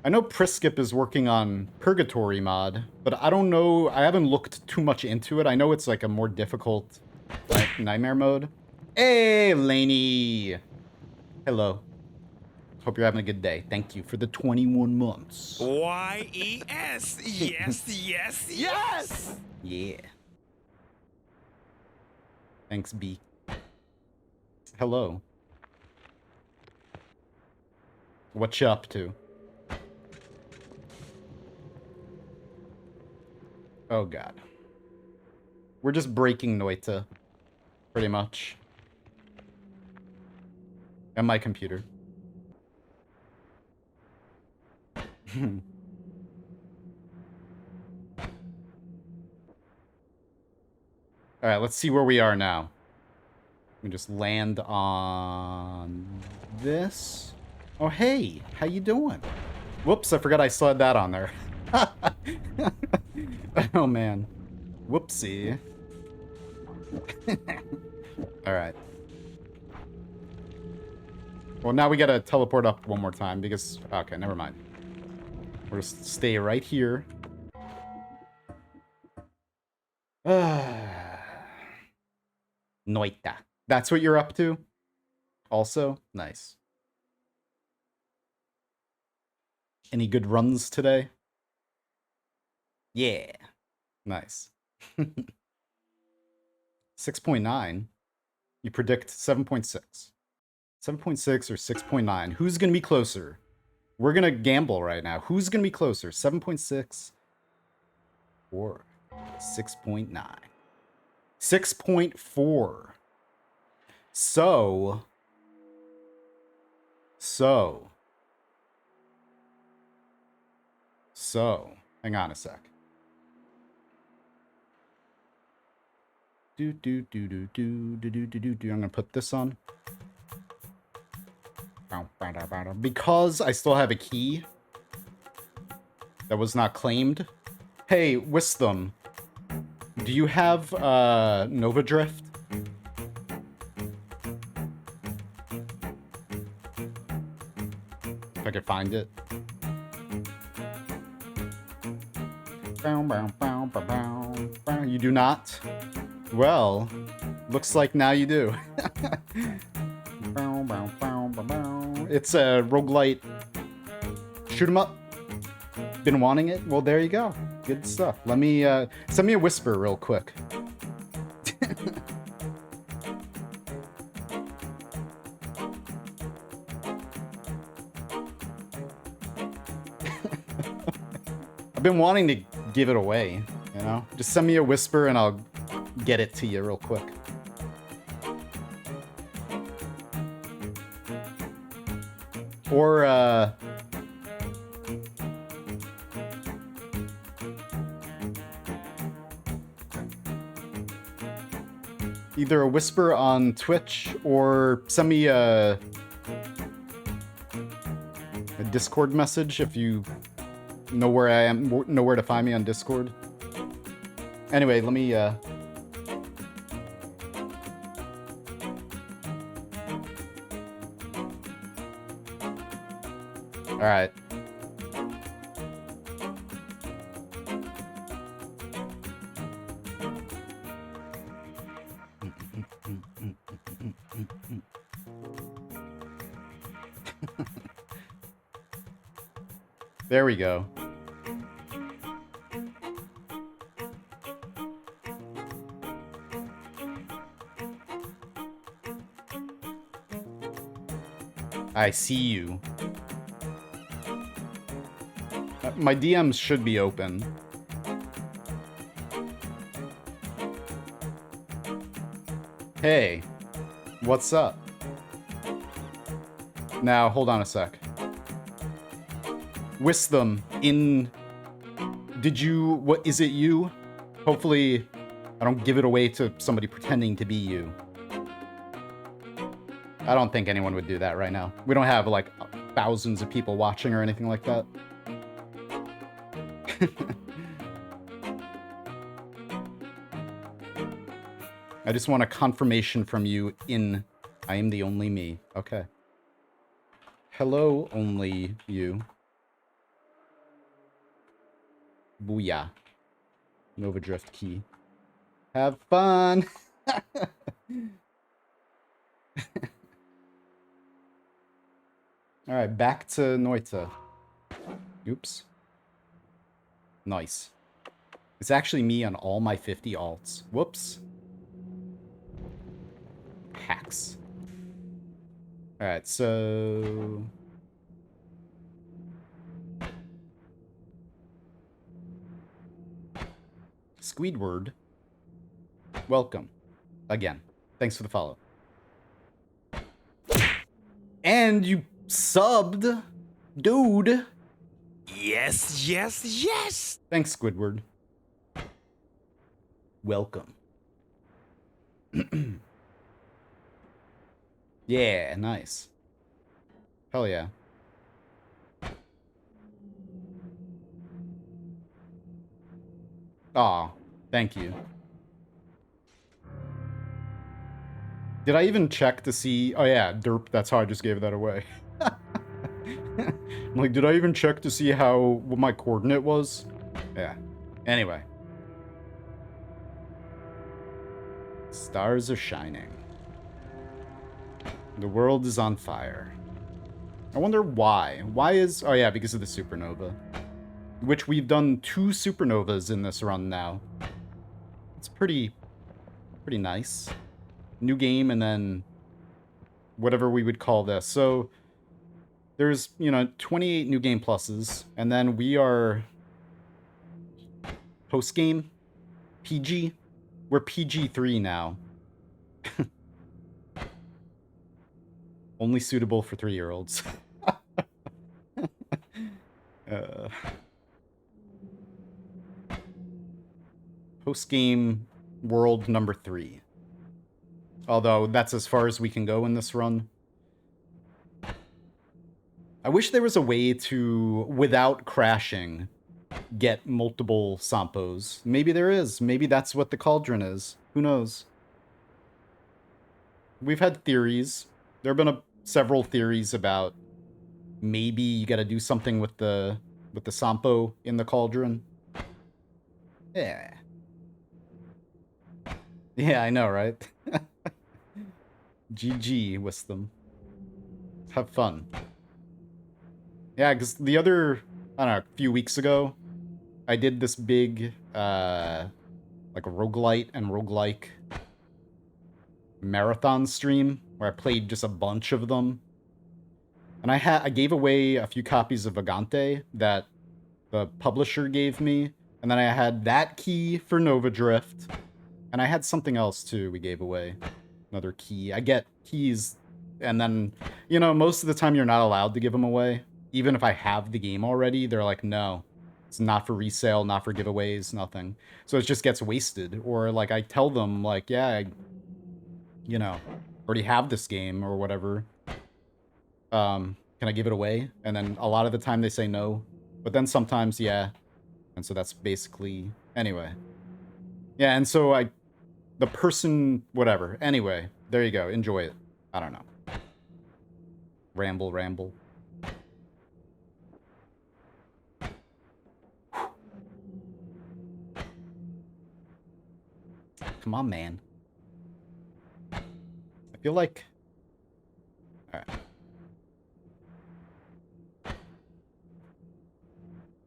I know Priskip is working on Purgatory mod, but I don't know, I haven't looked too much into it. I know it's like a more difficult Nightmare mode. Hey, Laney! Hello. Hope you're having a good day. Thank you for the 21 months. Y-E-S. Yes, yes, yes! Yeah. Thanks, B. Hello. What you up to? Oh god. We're just breaking Noita. Pretty much. And my computer. Alright, let's see where we are now. We just land on this. Oh, hey! How you doing? Whoops, I forgot I still had that on there. Oh, man. Whoopsie. Alright. Well, now we gotta teleport up one more time because... Okay, never mind. We'll just stay right here. Noita. That's what you're up to? Also? Nice. Any good runs today? Yeah. Nice. 6.9. You predict 7.6. 7.6 or 6.9. Who's going to be closer? We're going to gamble right now. Who's going to be closer? 7.6 or 6.9? 6.4. So, hang on a sec. I'm gonna put this on. Because I still have a key that was not claimed. Hey, Wisdom, do you have Nova Drift? If I could find it. You do not? Well, looks like now you do. It's a roguelite shoot 'em up. Been wanting it? Well, there you go. Good stuff. Let me send me a whisper real quick. I've been wanting to give it away, you know? Just send me a whisper and I'll get it to you real quick. Or, either a whisper on Twitch or send me a Discord message if you know where I am, know where to find me on Discord. Anyway, let me, Alright. There we go. I see you. My DMs should be open. Hey, what's up? Now, hold on a sec. Wisdom, did you, what, is it you? Hopefully, I don't give it away to somebody pretending to be you. I don't think anyone would do that right now. We don't have, like, thousands of people watching or anything like that. I just want a confirmation from you I am the only me. Okay. Hello, only you. Booyah. Nova Drift key. Have fun! Alright, back to Noita. Oops. Nice. It's actually me on all my 50 alts. Whoops. Hacks. Alright, so... Squidward. Welcome. Again. Thanks for the follow. And you subbed, dude. Yes, yes, yes. Thanks, Squidward. Welcome. Yeah, nice. Hell yeah. Aw, thank you. Did I even check to see... Oh yeah, derp, that's how I just gave that away. I'm like, did I even check to see what my coordinate was? Yeah. Anyway. Stars are shining. The world is on fire. I wonder why. Why is... Oh yeah, because of the supernova. Which we've done 2 supernovas in this run now. It's pretty nice. New game and then whatever we would call this. So there's, 28 new game pluses, and then we are post-game PG. We're PG-3 now. Only suitable for 3-year-olds. Post-game world number 3. Although, that's as far as we can go in this run. I wish there was a way to, without crashing, get multiple Sampos. Maybe there is. Maybe that's what the cauldron is. Who knows? We've had theories. There have been several theories about maybe you gotta do something with the Sampo in the cauldron. Yeah. Yeah, I know, right? GG with them. Have fun. Yeah, because the other, I don't know, a few weeks ago, I did this big, like a roguelite and roguelike marathon stream where I played just a bunch of them. And I gave away a few copies of Vagante that the publisher gave me. And then I had that key for Nova Drift. And I had something else too we gave away. Another key. I get keys And then, you know, most of the time you're not allowed to give them away. Even if I have the game already, they're like, no, it's not for resale, not for giveaways, nothing. So it just gets wasted. Or like I tell them like, yeah, I, you know, already have this game or whatever. Can I give it away? And then a lot of the time they say no. But then sometimes, yeah. And so that's basically, anyway. Yeah, and so the person, whatever. Anyway, there you go. Enjoy it. I don't know. Ramble, ramble. Come on, man. I feel like... Alright.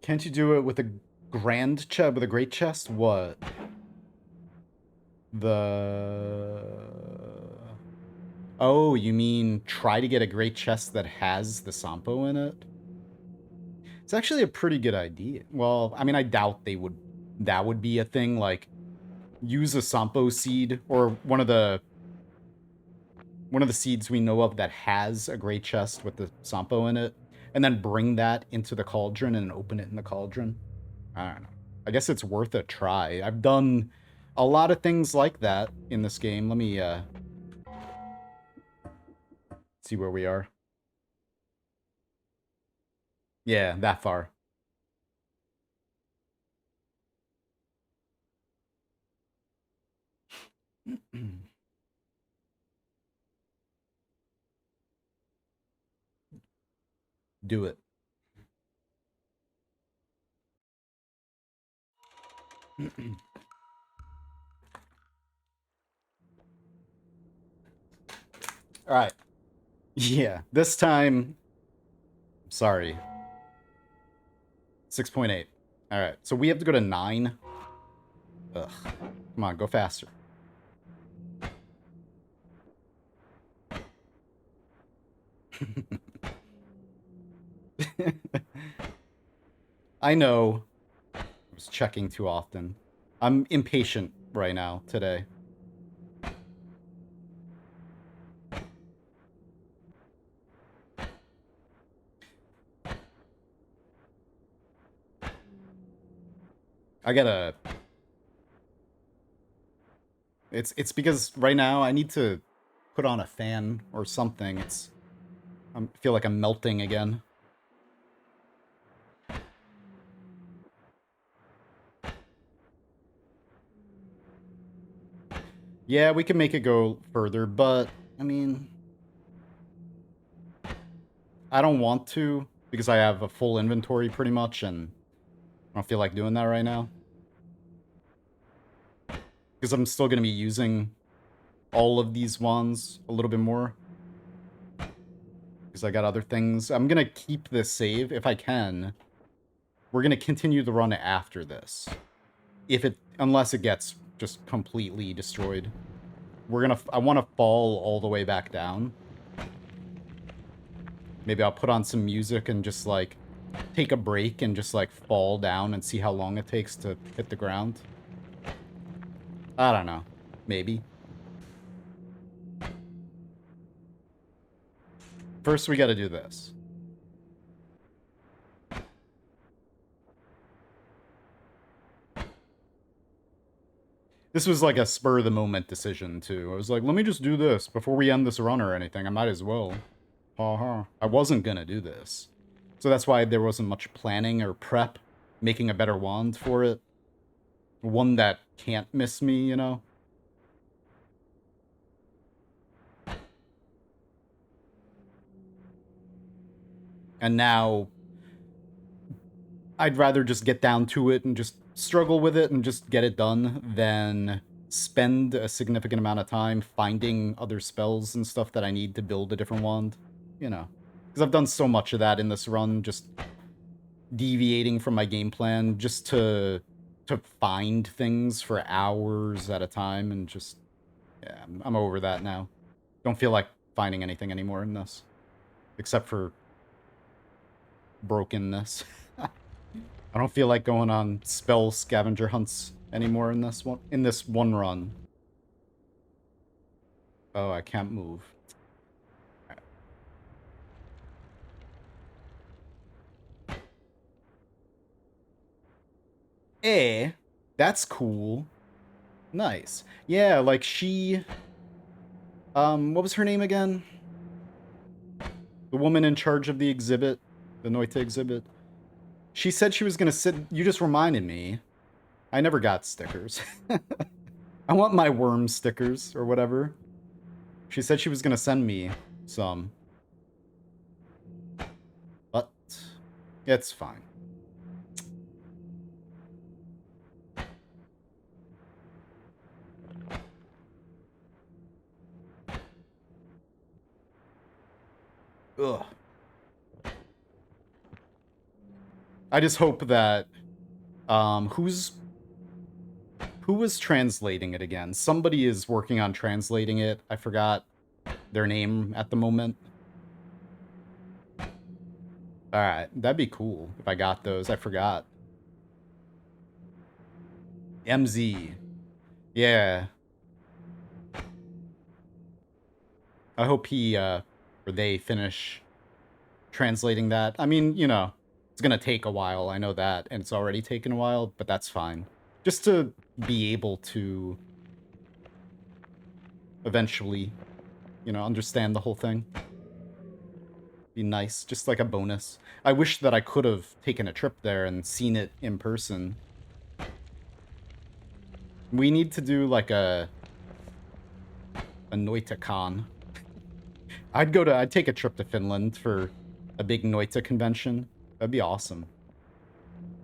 Can't you do it with a grand chest, with a great chest? What? Oh, you mean try to get a great chest that has the Sampo in it? It's actually a pretty good idea. Well, I mean, I doubt that would be a thing, like, use a Sampo seed, or one of the seeds we know of that has a great chest with the Sampo in it, and then bring that into the cauldron and open it in the cauldron. I don't know. I guess it's worth a try. I've done a lot of things like that in this game. Let me see where we are. Yeah, that far. Do it. All right. Yeah, this time, sorry. 6.8. All right, so we have to go to 9. Ugh. Come on, go faster. I know. I was checking too often. I'm impatient right now, today. I gotta... It's because right now I need to put on a fan or something. I feel like I'm melting again. Yeah, we can make it go further, but, I mean... I don't want to, because I have a full inventory pretty much, and I don't feel like doing that right now. Because I'm still going to be using all of these wands a little bit more. Because I got other things. I'm going to keep this save if I can. We're going to continue the run after this. Unless it gets just completely destroyed. I want to fall all the way back down. Maybe I'll put on some music and just, like, take a break and just, like, fall down and see how long it takes to hit the ground. I don't know. Maybe. First, we gotta do this. This was like a spur-of-the-moment decision, too. I was like, let me just do this before we end this run or anything. I might as well. I wasn't gonna do this. So that's why there wasn't much planning or prep, making a better wand for it. One that can't miss me, you know? And now, I'd rather just get down to it and just struggle with it and just get it done than spend a significant amount of time finding other spells and stuff that I need to build a different wand. You know. Because I've done so much of that in this run, just deviating from my game plan just to find things for hours at a time, and just... Yeah, I'm over that now. Don't feel like finding anything anymore in this. Except for brokenness. I don't feel like going on spell scavenger hunts anymore in this one run. Oh, I can't move. That's cool. Nice. Yeah, like she... what was her name again? The woman in charge of the exhibit. The Noita exhibit. She said she was gonna sit... You just reminded me. I never got stickers. I want my worm stickers, or whatever. She said she was gonna send me some. But... it's fine. Ugh. I just hope that... who was translating it again? Somebody is working on translating it. I forgot their name at the moment. Alright, that'd be cool if I got those. I forgot. MZ. Yeah. I hope he, or they finish translating that. I mean, you know, it's gonna take a while. I know that, and it's already taken a while, but that's fine. Just to be able to eventually, you know, understand the whole thing. Be nice, just like a bonus. I wish that I could have taken a trip there and seen it in person. We need to do like a Noita con. I'd take a trip to Finland for a big Noita convention. That'd be awesome.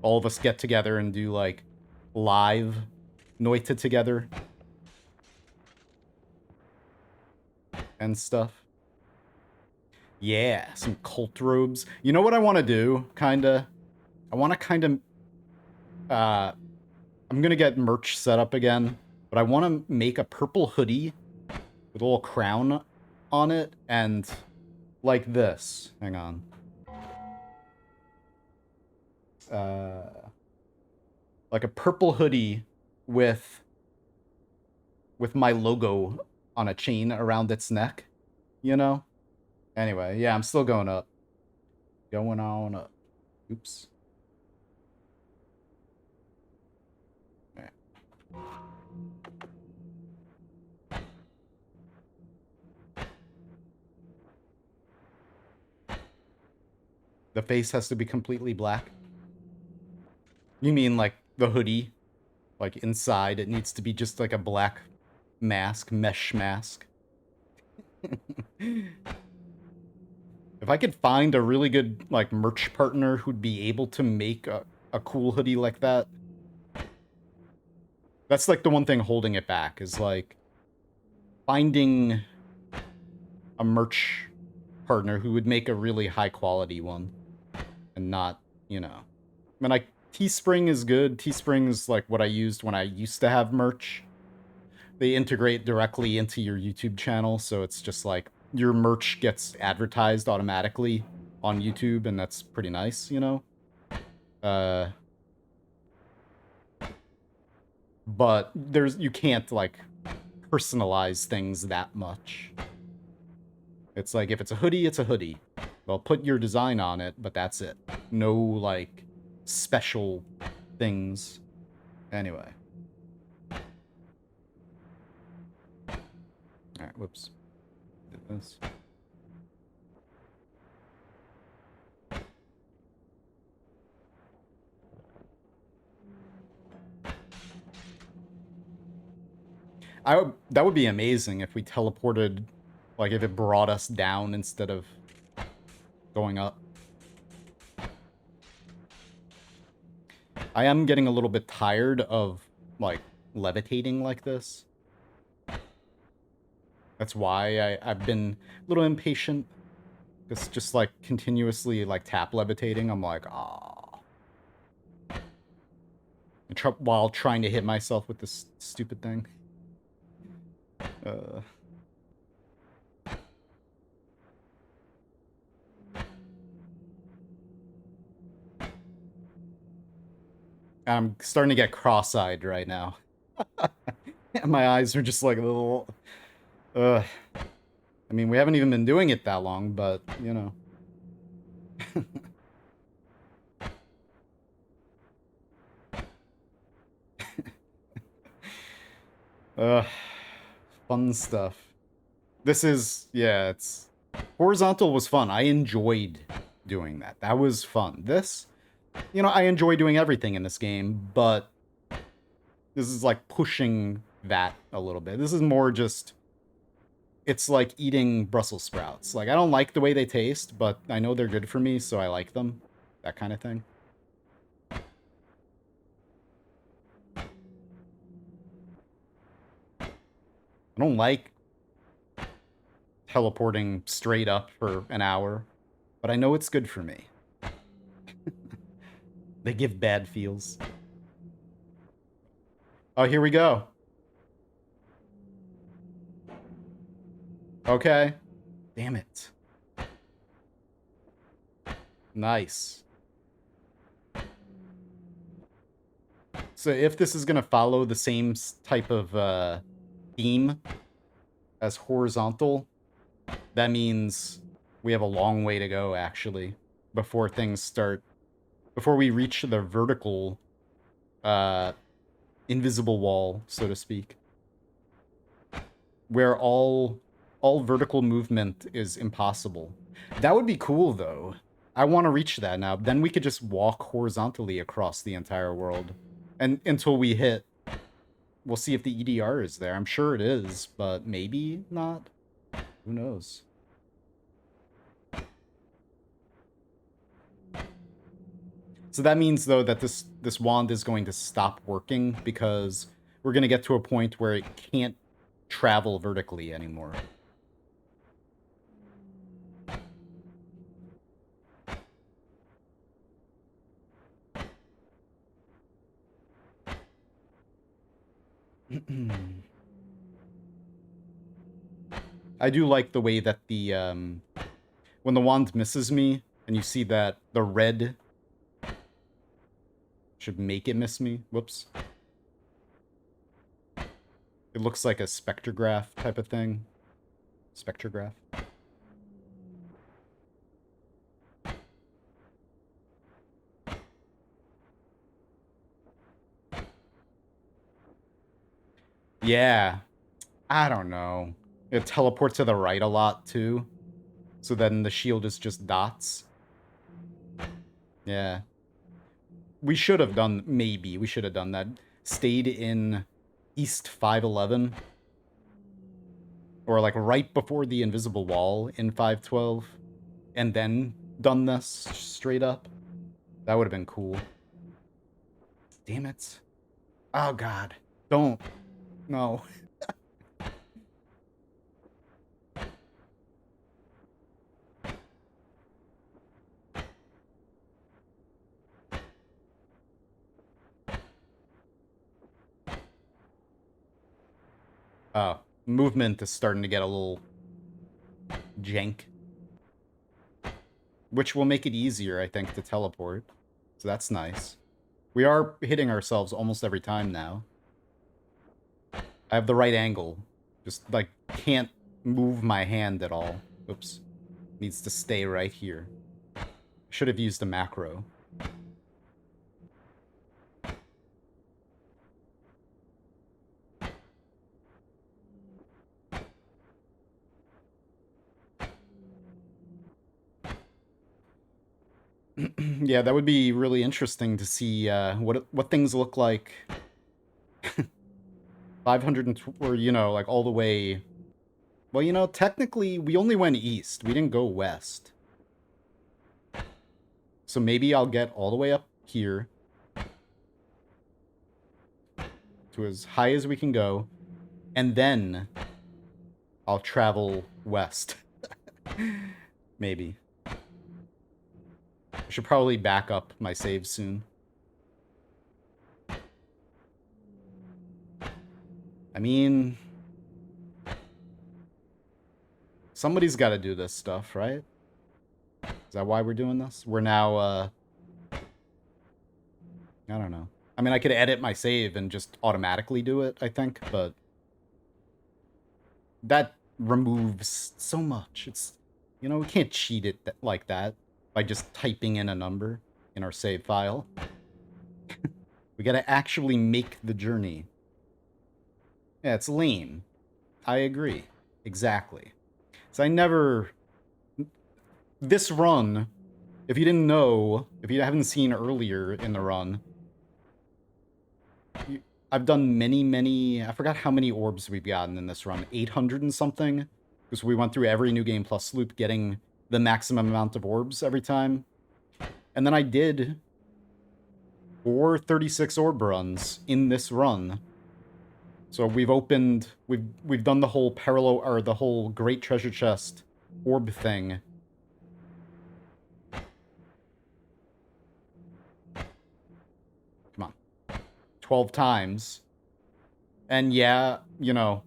All of us get together and do like live Noita together. And stuff. Yeah, some cult robes. You know what I want to do, kinda? I want to kind of... I'm gonna get merch set up again, but I want to make a purple hoodie with a little crown on it, and like this. Hang on. Like a purple hoodie with my logo on a chain around its neck, you know? Anyway, yeah, I'm still going up. Going on up. Oops. Okay. The face has to be completely black? You mean like the hoodie? Like inside it needs to be just like a black mask, mesh mask? If I could find a really good, like, merch partner who'd be able to make a cool hoodie like that. That's, like, the one thing holding it back, is, like, finding a merch partner who would make a really high-quality one. And not, you know... I mean, like, Teespring is good. Teespring's, like, what I used when I used to have merch. They integrate directly into your YouTube channel, so it's just, like, your merch gets advertised automatically on YouTube, and that's pretty nice, you know? But you can't, like, personalize things that much. It's like, if it's a hoodie, it's a hoodie. They'll put your design on it, but that's it. No, like, special things. Anyway. Alright, whoops. Did this. That would be amazing if we teleported, like if it brought us down instead of going up. I am getting a little bit tired of, like, levitating like this. That's why I've been a little impatient. It's just, like, continuously, like, tap levitating. I'm like, ah. While trying to hit myself with this stupid thing. I'm starting to get cross-eyed right now. My eyes are just like a little... I mean, we haven't even been doing it that long, but, you know. Fun stuff. This is, yeah, it's... Horizontal was fun. I enjoyed doing that. That was fun. This, you know, I enjoy doing everything in this game, but this is like pushing that a little bit. This is more just... It's like eating Brussels sprouts. Like, I don't like the way they taste, but I know they're good for me, so I like them. That kind of thing. I don't like teleporting straight up for an hour, but I know it's good for me. They give bad feels. Oh, here we go. Okay. Damn it. Nice. So if this is going to follow the same type of theme as horizontal, that means we have a long way to go, actually, before things start... Before we reach the vertical, invisible wall, so to speak. Where all vertical movement is impossible. That would be cool, though. I want to reach that now. Then we could just walk horizontally across the entire world. And until we hit... We'll see if the EDR is there. I'm sure it is, but maybe not. Who knows? So that means, though, that this wand is going to stop working because we're going to get to a point where it can't travel vertically anymore. I do like the way that the when the wand misses me and you see that the red should make it miss me. Whoops. It looks like a spectrograph type of thing. Spectrograph. Yeah. I don't know. It teleports to the right a lot, too. So then the shield is just dots. Yeah. We should have done... Maybe. We should have done that. Stayed in East 511. Or, like, right before the invisible wall in 512. And then done this straight up. That would have been cool. Damn it. Oh, God. Don't. No. Oh, movement is starting to get a little jank. Which will make it easier, I think, to teleport. So that's nice. We are hitting ourselves almost every time now. I have the right angle. Just, like, can't move my hand at all. Oops. Needs to stay right here. Should have used a macro. Yeah, that would be really interesting to see what things look like. 500 or, you know, like all the way... Well, you know, technically, we only went east. We didn't go west. So maybe I'll get all the way up here. To as high as we can go. And then I'll travel west. Maybe. I should probably back up my save soon. I mean... Somebody's got to do this stuff, right? Is that why we're doing this? We're now, I don't know. I mean, I could edit my save and just automatically do it, I think, but... That removes so much. It's... You know, we can't cheat it like that by just typing in a number in our save file. We gotta actually make the journey. Yeah, it's lame. I agree. Exactly. So I never... This run, if you didn't know, if you haven't seen earlier in the run, I've done many... I forgot how many orbs we've gotten in this run. 800 and something? Because we went through every New Game Plus loop getting the maximum amount of orbs every time. And then I did 4 36 orb runs in this run. So we've opened, we've done the whole parallel, or the whole Great Treasure Chest orb thing. Come on. 12 times. And yeah, you know,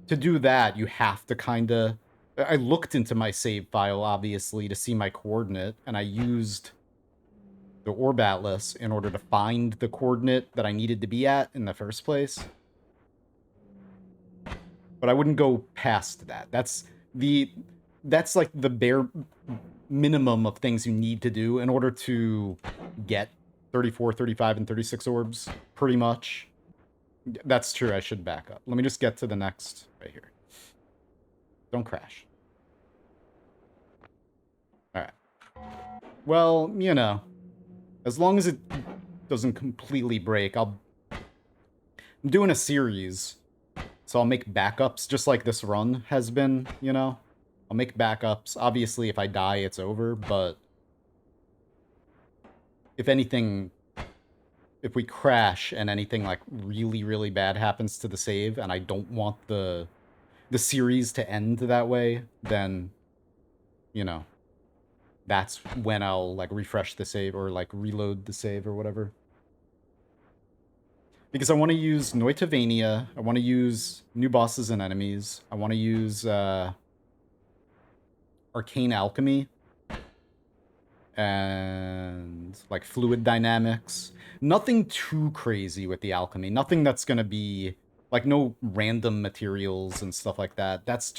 to do that, you have to kind of... I looked into my save file, obviously, to see my coordinate, and I used the Orb Atlas in order to find the coordinate that I needed to be at in the first place. But I wouldn't go past that. That's like the bare minimum of things you need to do in order to get 34, 35, and 36 orbs, pretty much. That's true, I should back up. Let me just get to the next right here. Don't crash. Alright. Well, you know, as long as it doesn't completely break, I'm doing a series, so I'll make backups just like this run has been, you know? I'll make backups. Obviously, if I die, it's over, but if anything, if we crash and anything like really bad happens to the save and I don't want the series to end that way, then, you know, that's when I'll like refresh the save or like reload the save or whatever. Because I want to use Noita, I want to use new bosses and enemies, I want to use Arcane Alchemy, and like fluid dynamics. Nothing too crazy with the alchemy. Nothing that's gonna be like no random materials and stuff like that. That's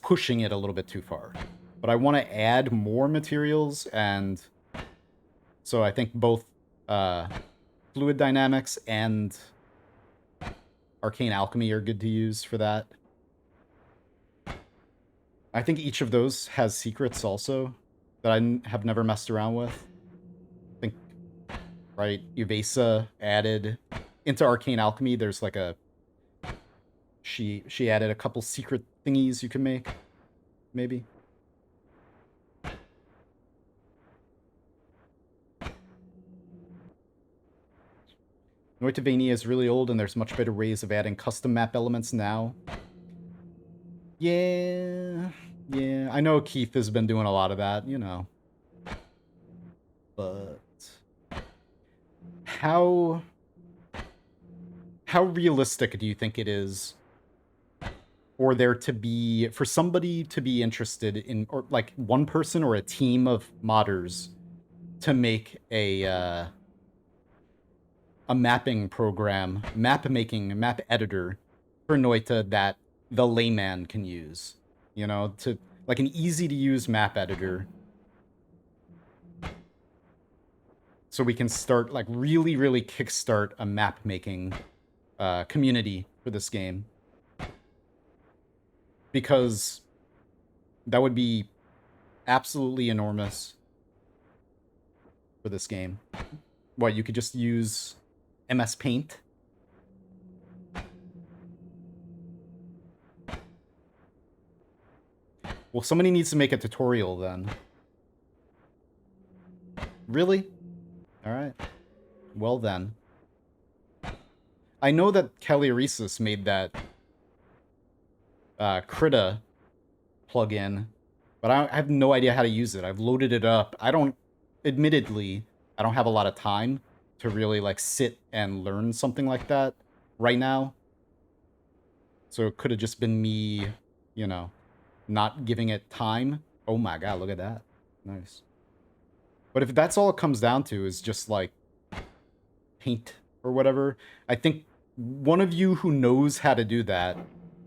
pushing it a little bit too far. But I want to add more materials, and so I think both fluid dynamics and arcane alchemy are good to use for that. I think each of those has secrets also that I have never messed around with. I think, right, Uvesa added into Arcane Alchemy, there's like a... She added a couple secret thingies you can make, maybe. Noita is really old, and there's much better ways of adding custom map elements now. Yeah, I know Keith has been doing a lot of that, you know. But how realistic do you think it is for there to be, for somebody to be interested in, or like one person or a team of modders to make a mapping program, map editor for Noita that the layman can use, you know, to like an easy to use map editor, so we can start like really kickstart a map making community for this game, because that would be absolutely enormous for this game. What, you could just use MS Paint? Well, somebody needs to make a tutorial then. Really? Alright. Well then. I know that Kalioresis made that Krita plugin, but I have no idea how to use it. I've loaded it up. Admittedly, I don't have a lot of time to really like sit and learn something like that right now. So it could have just been me, you know, not giving it time. Oh my god, look at that. Nice. But if that's all it comes down to is just like paint or whatever, I think one of you who knows how to do that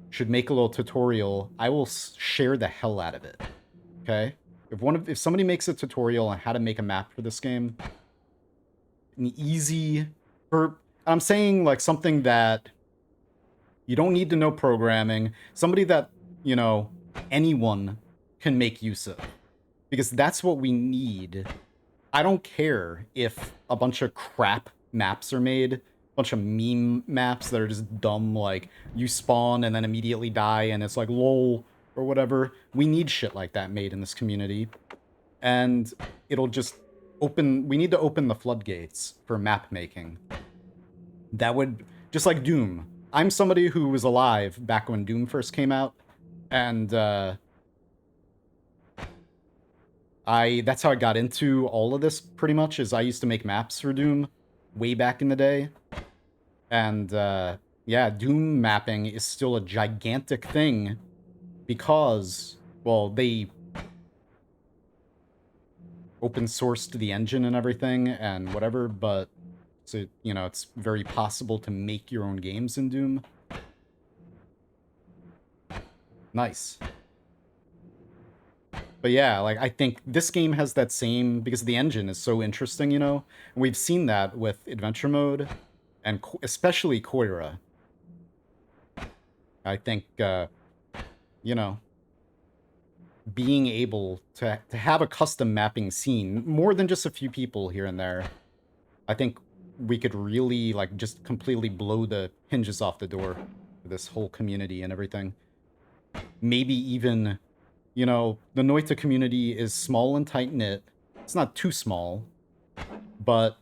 should make a little tutorial. I will share the hell out of it. Okay? If somebody makes a tutorial on how to make a map for this game, I'm saying like something that You don't need to know programming. Somebody that, you know, anyone can make use of. Because that's what we need. I don't care if a bunch of crap maps are made, a bunch of meme maps that are just dumb, like you spawn and then immediately die and it's like lol or whatever. We need shit like that made in this community. And it'll just we need to open the floodgates for map making. That would, just like Doom. I'm somebody who was alive back when Doom first came out, and that's how I got into all of this, pretty much, is I used to make maps for Doom way back in the day. And, yeah, Doom mapping is still a gigantic thing because, well, they open sourced the engine and everything and whatever, but, so, you know, it's very possible to make your own games in Doom. Nice. But yeah, like, I think this game has that same, because the engine is so interesting, you know? And we've seen that with Adventure Mode, and especially Koira. I think, you know, being able to have a custom mapping scene, more than just a few people here and there, I think we could really, like, just completely blow the hinges off the door for this whole community and everything. Maybe even, you know, the Noita community is small and tight-knit. It's not too small, but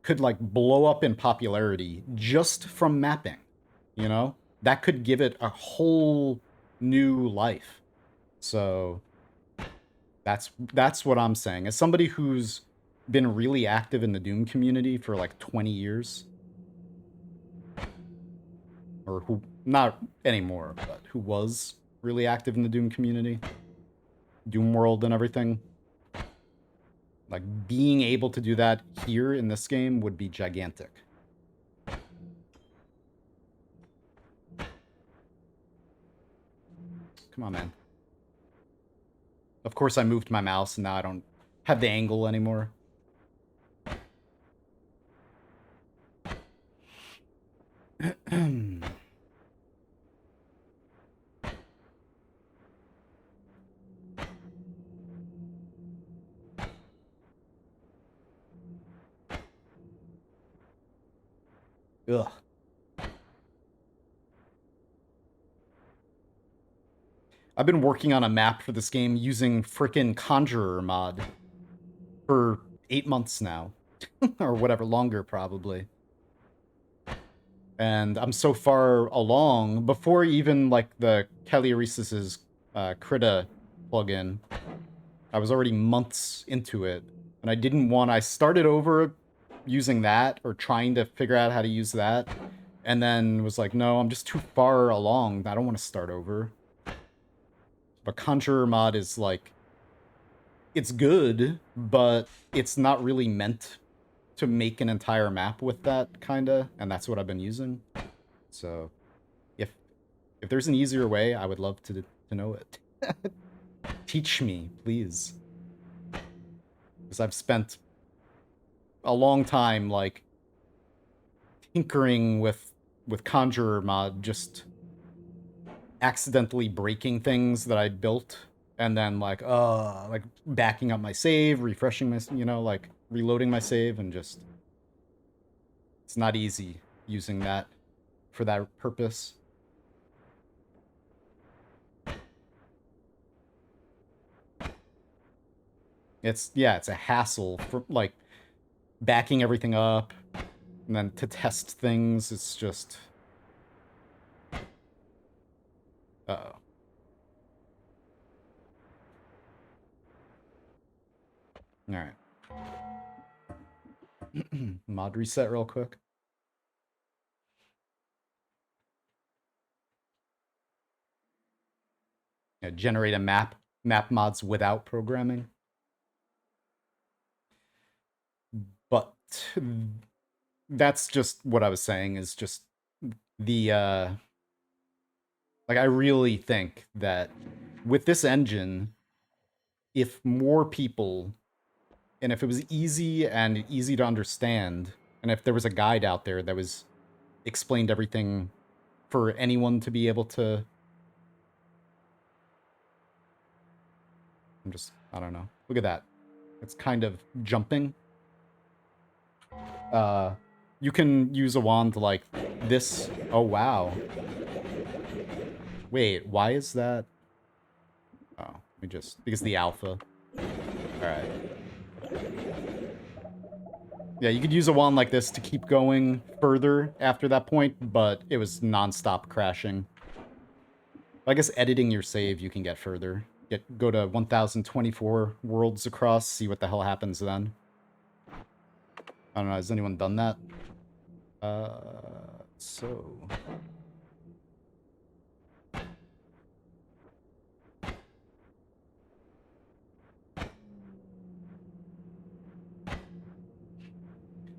could, like, blow up in popularity just from mapping, you know? That could give it a whole new life. So that's what I'm saying. As somebody who's been really active in the Doom community for like 20 years, or who, not anymore, but who was really active in the Doom community, Doom World and everything, like, being able to do that here in this game would be gigantic. Come on, man. Of course I moved my mouse and now I don't have the angle anymore. Ugh. I've been working on a map for this game using frickin' Conjurer mod for 8 months now. Or whatever, longer probably. And I'm so far along, before even, like, the Kaliorisis's Krita plugin, I was already months into it. And I started over using that, or trying to figure out how to use that, and then was like, no, I'm just too far along. I don't want to start over. But Conjurer mod is, like, it's good, but it's not really meant to make an entire map with that, kinda, and that's what I've been using. So, if there's an easier way, I would love to know it. Teach me, please. Because I've spent a long time, like, tinkering with Conjurer mod, just accidentally breaking things that I built, and then, like backing up my save, refreshing my, you know, like, reloading my save, and just, it's not easy using that for that purpose. It's, yeah, it's a hassle for, like, backing everything up, and then to test things, it's just... Uh-oh. Alright. Mod reset real quick. Yeah, generate a map mods without programming. But that's just what I was saying, is just the, like, I really think that with this engine, if more people, and if it was easy to understand, and if there was a guide out there that was explained everything for anyone to be able to... I don't know. Look at that. It's kind of jumping. You can use a wand like this. Oh, wow. Wait, why is that? Oh, because the alpha. Alright. Yeah, you could use a wand like this to keep going further after that point, but it was non-stop crashing. I guess editing your save, you can get further. Go to 1024 worlds across, see what the hell happens then. I don't know, has anyone done that? So...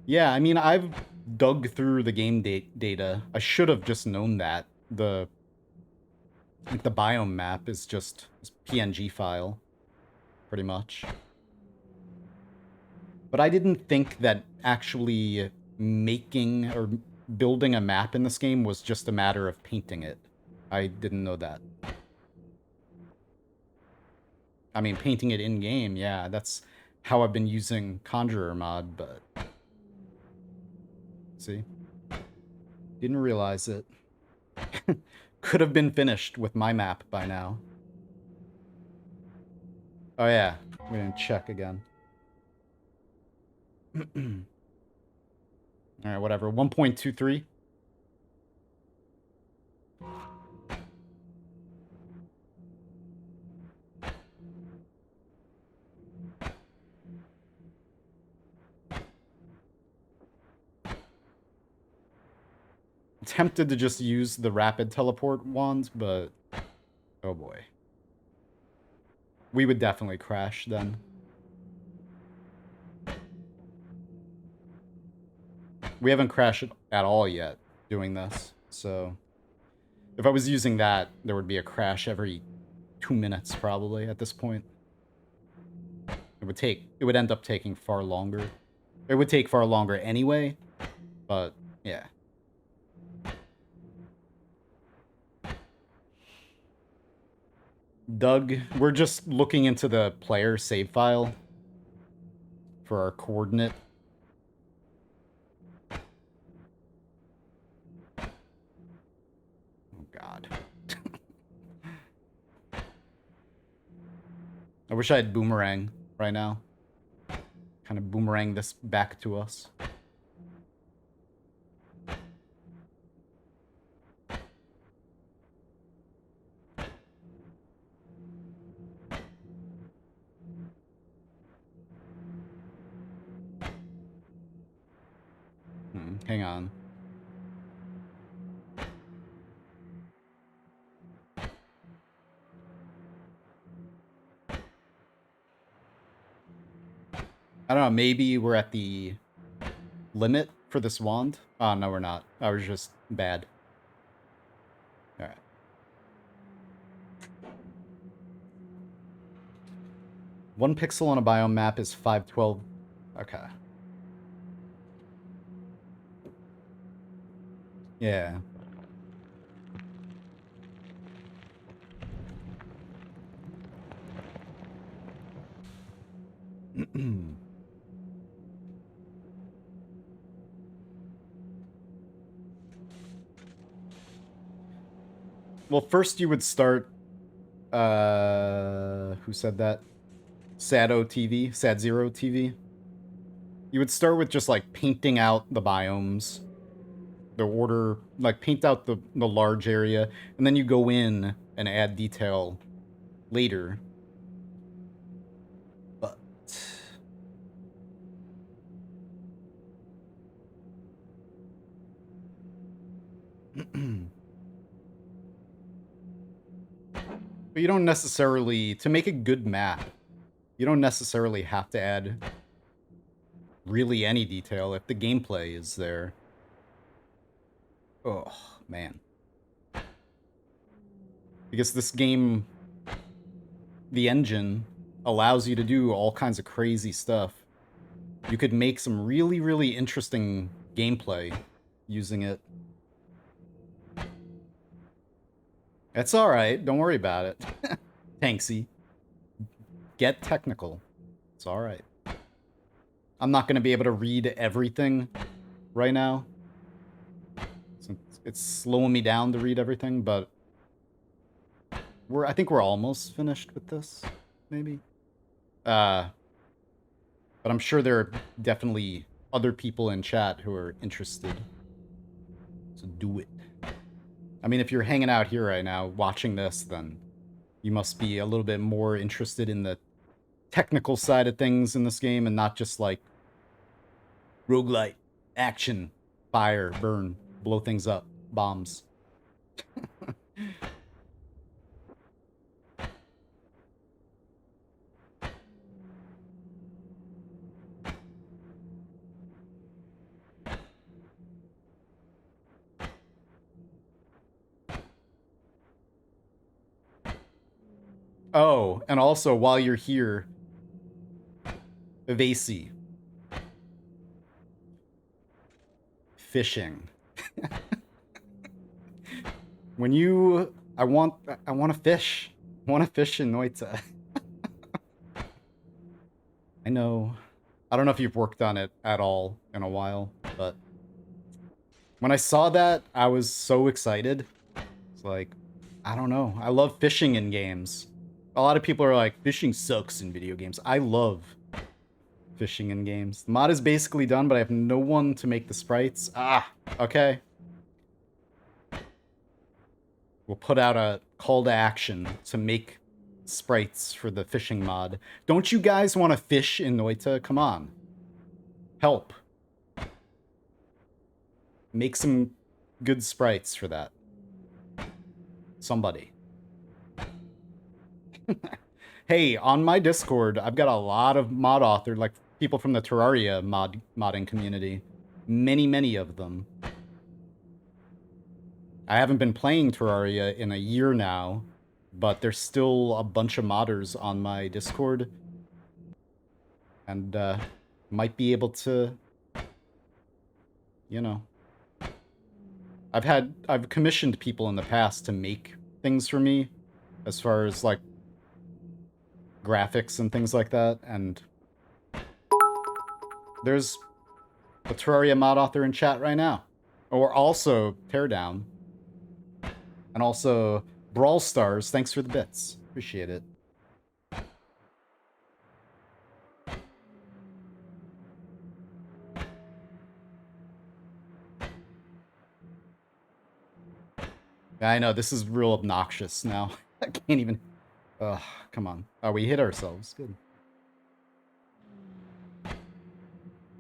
Yeah, I mean, I've dug through the game data. I should have just known that. The biome map is just a PNG file, pretty much. But I didn't think that actually making or building a map in this game was just a matter of painting it. I didn't know that. I mean, painting it in-game, yeah, that's how I've been using Conjurer mod, but... See? Didn't realize it. Could have been finished with my map by now. Oh yeah, we didn't check again. Alright, whatever. 1.23. Tempted to just use the rapid teleport wand, but oh boy. We would definitely crash then. We haven't crashed at all yet doing this, so if I was using that, there would be a crash every 2 minutes probably at this point. It would end up taking far longer. It would take far longer anyway, but yeah. Doug, we're just looking into the player save file for our coordinate. Oh god. I wish I had boomerang right now. Kind of boomerang this back to us. Hang on. I don't know, maybe we're at the limit for this wand? Oh, no, we're not. I was just bad. Alright. One pixel on a biome map is 512. Okay. Yeah. Well, first you would start... who said that? Sado TV? Sad Zero TV? You would start with just, like, painting out the biomes. The order... Like, paint out the large area. And then you go in and add detail later. But... But you don't necessarily... To make a good map, you don't necessarily have to add really any detail if the gameplay is there. Oh, man. Because this game, the engine, allows you to do all kinds of crazy stuff. You could make some really, really interesting gameplay using it. It's alright. Don't worry about it. Tanksy. Get technical. It's alright. I'm not going to be able to read everything right now. It's slowing me down to read everything, but I think we're almost finished with this, maybe. But I'm sure there are definitely other people in chat who are interested. So do it. I mean, if you're hanging out here right now watching this, then you must be a little bit more interested in the technical side of things in this game and not just like roguelite, action, fire, burn, blow things up, bombs. Oh, and also while you're here, Evasi. Fishing. When you... I want to fish. I want to fish in Noita. I know. I don't know if you've worked on it at all in a while, but... when I saw that, I was so excited. It's like, I don't know. I love fishing in games. A lot of people are like, fishing sucks in video games. I love fishing in games. The mod is basically done, but I have no one to make the sprites. Ah, okay. We'll put out a call to action to make sprites for the fishing mod. Don't you guys want to fish in Noita? Come on. Help. Make some good sprites for that. Somebody. Hey, on my Discord, I've got a lot of mod authors, like people from the Terraria modding community. Many of them. I haven't been playing Terraria in a year now, but there's still a bunch of modders on my Discord. And, might be able to, you know. I've commissioned people in the past to make things for me, as far as, like, graphics and things like that, and there's a Terraria mod author in chat right now. Or also Teardown. And also Brawl Stars, thanks for the bits. Appreciate it. I know, this is real obnoxious now. I can't even... Ugh, come on. Oh, we hit ourselves. Good.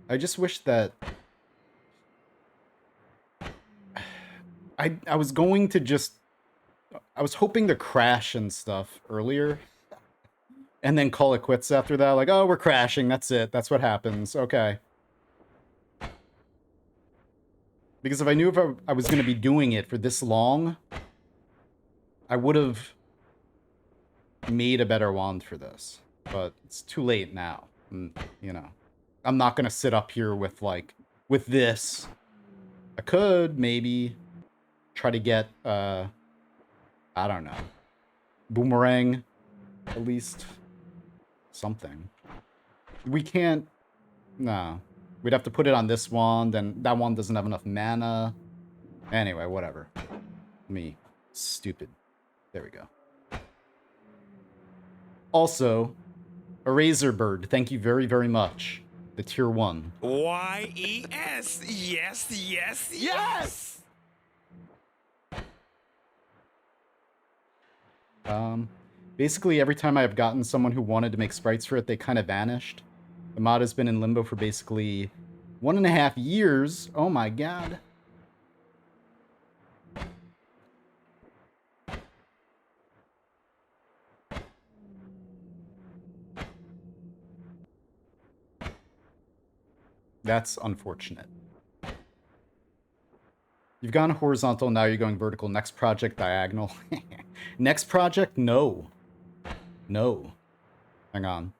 I just wish that... I was going to just... I was hoping to crash and stuff earlier. And then call it quits after that. Like, oh, we're crashing. That's it. That's what happens. Okay. Because if I knew if I was going to be doing it for this long, I would have made a better wand for this. But it's too late now. And, you know. I'm not going to sit up here with, like, with this. I could, maybe, try to get, I don't know. Boomerang, at least. Something. We can't... No. We'd have to put it on this wand, and that wand doesn't have enough mana. Anyway, whatever. Me. Stupid. There we go. Also, a Razor Bird, thank you very much. The tier 1. Y-E-S. Yes. Basically, every time I've gotten someone who wanted to make sprites for it, they kind of vanished. The mod has been in limbo for basically 1.5 years. Oh my god. That's unfortunate. You've gone horizontal, now you're going vertical. Next project, diagonal. Next project, no. No. Hang on.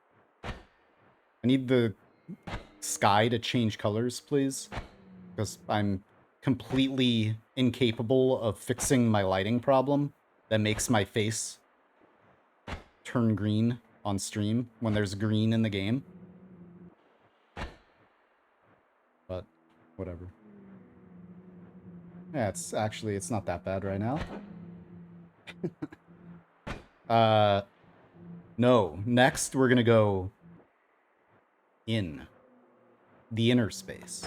I need the sky to change colors, please. Because I'm completely incapable of fixing my lighting problem. that makes my face turn green on stream when there's green in the game. But whatever. Yeah, it's not that bad right now. No. Next, we're gonna go in the inner space.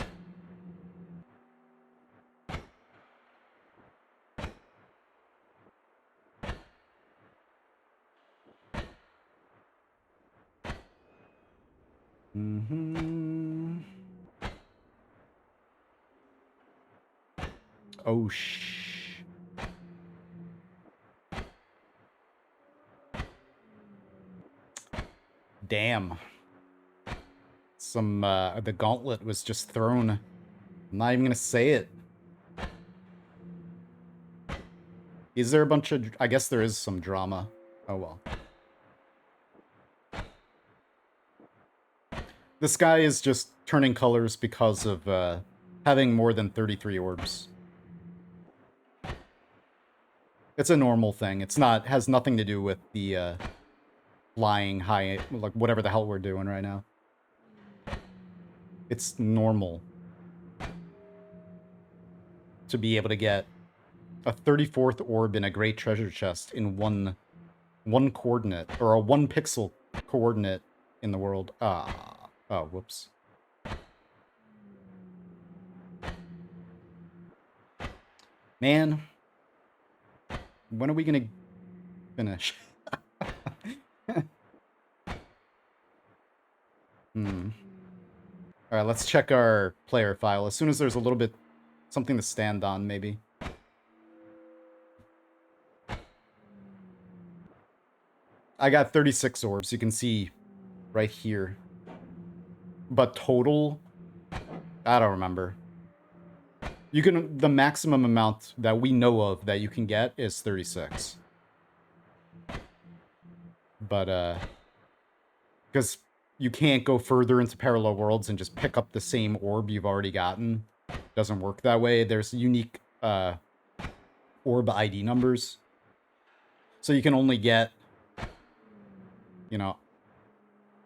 Oh, damn. The gauntlet was just thrown. I'm not even gonna say it. Is there a bunch of... I guess there is some drama. Oh, well. This guy is just turning colors because of having more than 33 orbs. It's a normal thing. It's not... has nothing to do with the flying high... like, whatever the hell we're doing right now. It's normal to be able to get a 34th orb in a great treasure chest in one coordinate, or a 1 pixel coordinate in the world. Oh, whoops. Man, when are we gonna finish? Alright, let's check our player file. As soon as there's a little bit something to stand on, maybe. I got 36 orbs, you can see right here. But total, I don't remember. You can... the maximum amount that we know of that you can get is 36. But, because you can't go further into parallel worlds and just pick up the same orb you've already gotten. Doesn't work that way. There's unique, orb ID numbers. So you can only get, you know,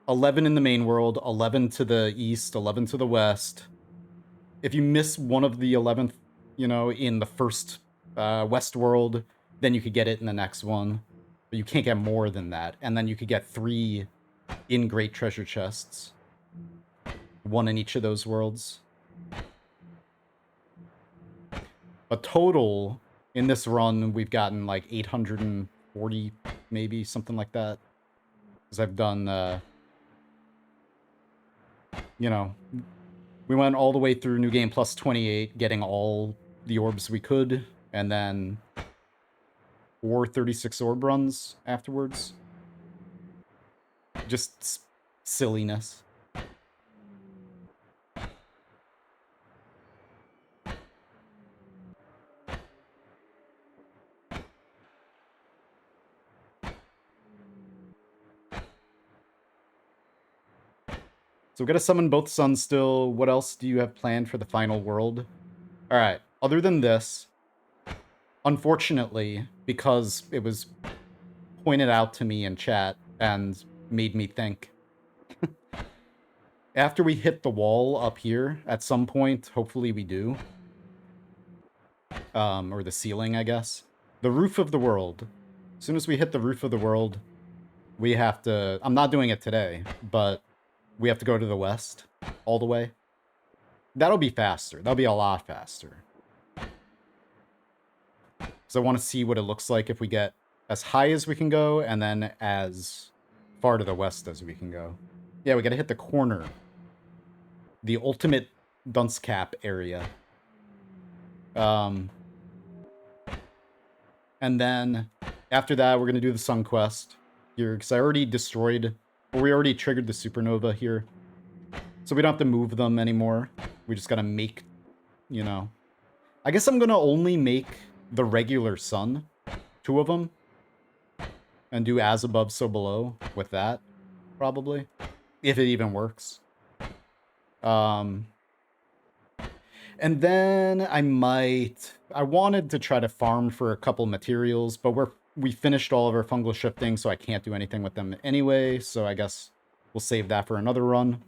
11 in the main world, 11 to the east, 11 to the west. If you miss one of the 11th, you know, in the first west world, then you could get it in the next one. But you can't get more than that. And then you could get 3 in great treasure chests. 1 in each of those worlds. But total, in this run, we've gotten like 840, maybe, something like that. Because I've done, you know, we went all the way through New Game Plus 28, getting all the orbs we could, and then 4 36 orb runs afterwards. Just silliness. So we gotta summon both suns still. What else do you have planned for the final world? Alright, other than this, unfortunately, because it was pointed out to me in chat and made me think, after we hit the wall up here, at some point, hopefully we do, or the ceiling, I guess, the roof of the world, as soon as we hit the roof of the world, we have to... I'm not doing it today, but we have to go to the west all the way. That'll be faster. That'll be a lot faster. Because I want to see what it looks like if we get as high as we can go, and then as far to the west as we can go. Yeah, we gotta hit the corner. The ultimate dunce cap area. And then, after that, we're gonna do the sun quest here, because I already destroyed... or we already triggered the supernova here. So we don't have to move them anymore. We just gotta make, you know... I guess I'm gonna only make the regular sun, 2 of them, and do as above, so below with that, probably, if it even works. And then I wanted to try to farm for a couple materials, but we're we finished all of our fungal shifting, so I can't do anything with them anyway, so I guess we'll save that for another run.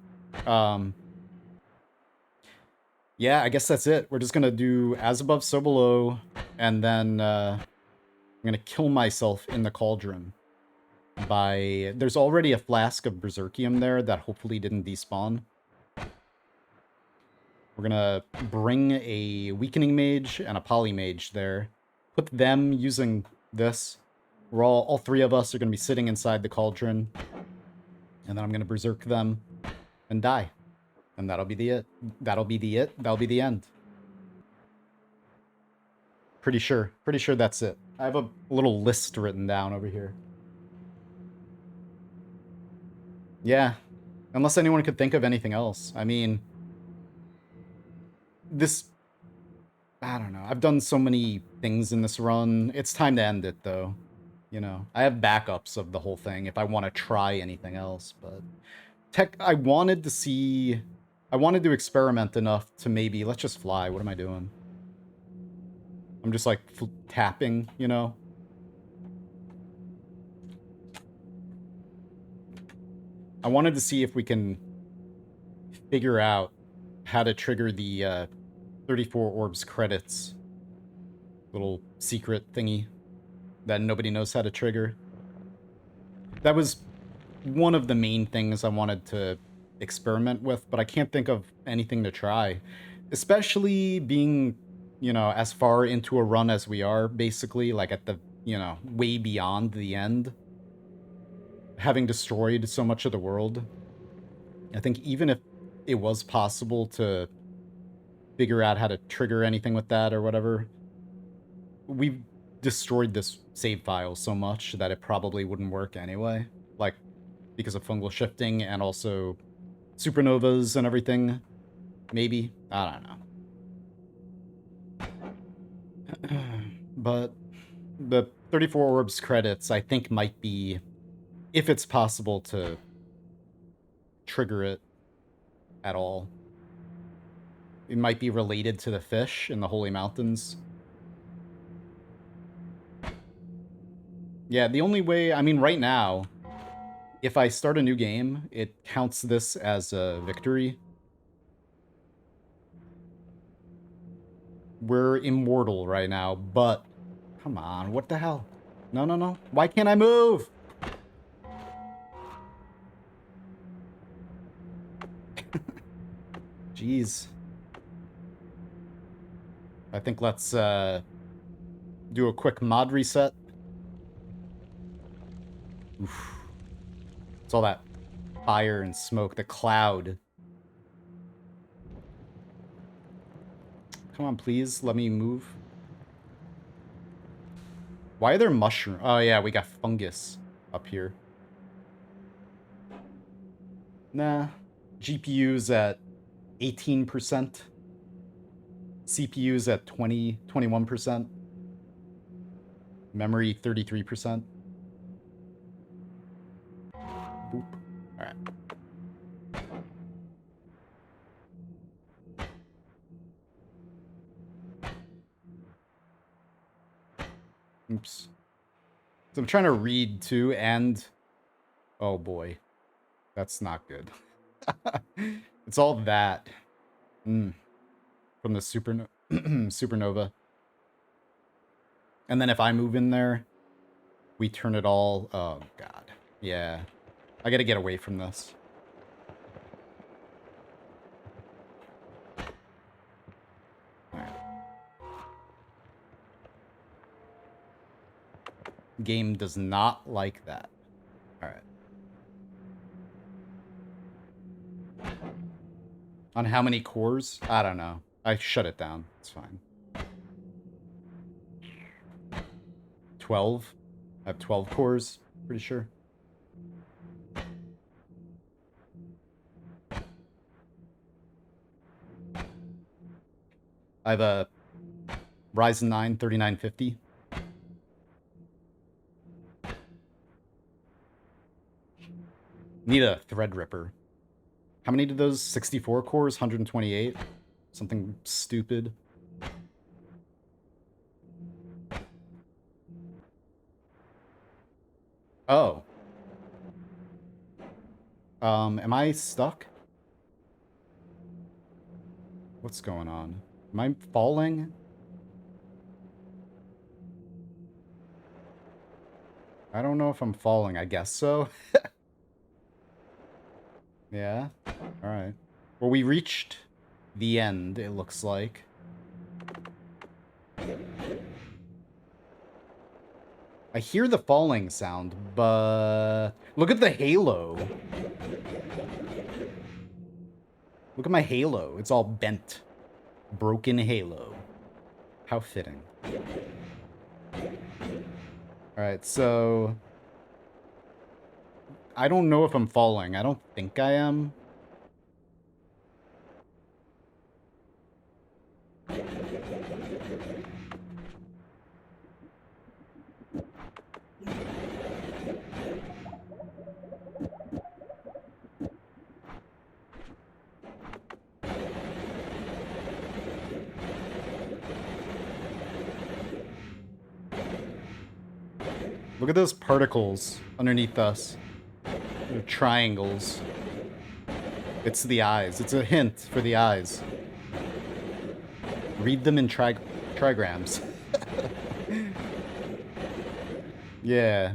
Yeah, I guess that's it. We're just gonna do as above, so below, and then I'm gonna kill myself in the cauldron by... There's already a flask of Berserkium there that hopefully didn't despawn. We're gonna bring a Weakening Mage and a Polymage there. Put them using this. We're all three of us are gonna be sitting inside the cauldron. And then I'm gonna Berserk them and die. And that'll be the it. That'll be the end. Pretty sure that's it. I have a little list written down over here. Yeah. Unless anyone could think of anything else. I mean... This... I don't know. I've done so many things in this run. It's time to end it, though. You know, I have backups of the whole thing if I want to try anything else, but... I wanted to see... I wanted to experiment enough to maybe... Let's just fly. What am I doing? I'm just, like, tapping, you know? I wanted to see if we can figure out how to trigger the 34 orbs credits. Little secret thingy that nobody knows how to trigger. That was one of the main things I wanted to experiment with, but I can't think of anything to try. Especially being, you know, as far into a run as we are, basically, like at the, you know, way beyond the end. Having destroyed so much of the world. I think even if it was possible to figure out how to trigger anything with that or whatever, we've destroyed this save file so much that it probably wouldn't work anyway. Like, because of fungal shifting and also supernovas and everything. Maybe. I don't know. But the 34 orbs credits, I think, might be, if it's possible to trigger it at all. It might be related to the fish in the Holy Mountains. Yeah, the only way... I mean, right now, if I start a new game, it counts this as a victory. We're immortal right now, but... Come on, what the hell? No, no, no. Why can't I move? Jeez. I think let's do a quick mod reset. Oof. It's all that fire and smoke, the cloud. Come on, please, let me move. Why are there mushrooms? Oh yeah, we got fungus up here. Nah. GPU's at 18%. CPU's at 21%. Memory 33%. Boop. Alright. Oops. So I'm trying to read too, and... Oh boy. That's not good. It's all that. From the supernova. And then if I move in there, we turn it all... Oh, God. Yeah. I gotta get away from this. Alright. Game does not like that. Alright. On how many cores? I don't know. I shut it down. It's fine. 12? I have 12 cores, pretty sure. I have a Ryzen 9 3950. Need a Threadripper. How many did those? 64 cores? 128? Something stupid. Oh. Am I stuck? What's going on? Am I falling? I don't know if I'm falling. I guess so. Yeah. Alright. Well, we reached the end, it looks like. I hear the falling sound, but... Look at the halo. Look at my halo. It's all bent. Broken halo. How fitting. Alright, so... I don't know if I'm falling. I don't think I am. Look at those particles underneath us. They're triangles. It's the eyes. It's a hint for the eyes. Read them in trigrams. Yeah.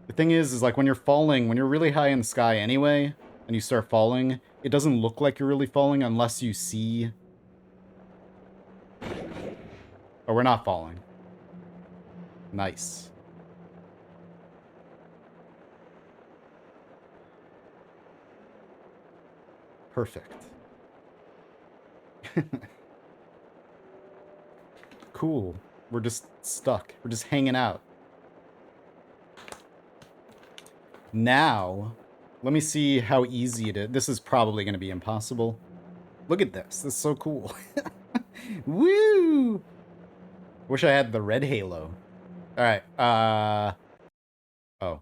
The thing is like when you're falling, when you're really high in the sky anyway, and you start falling, it doesn't look like you're really falling unless you see... Oh, we're not falling. Nice. Perfect. Cool. We're just stuck. We're just hanging out. Now, let me see how easy it is. This is probably going to be impossible. Look at this. This is so cool. Woo! Wish I had the red halo. Alright, oh.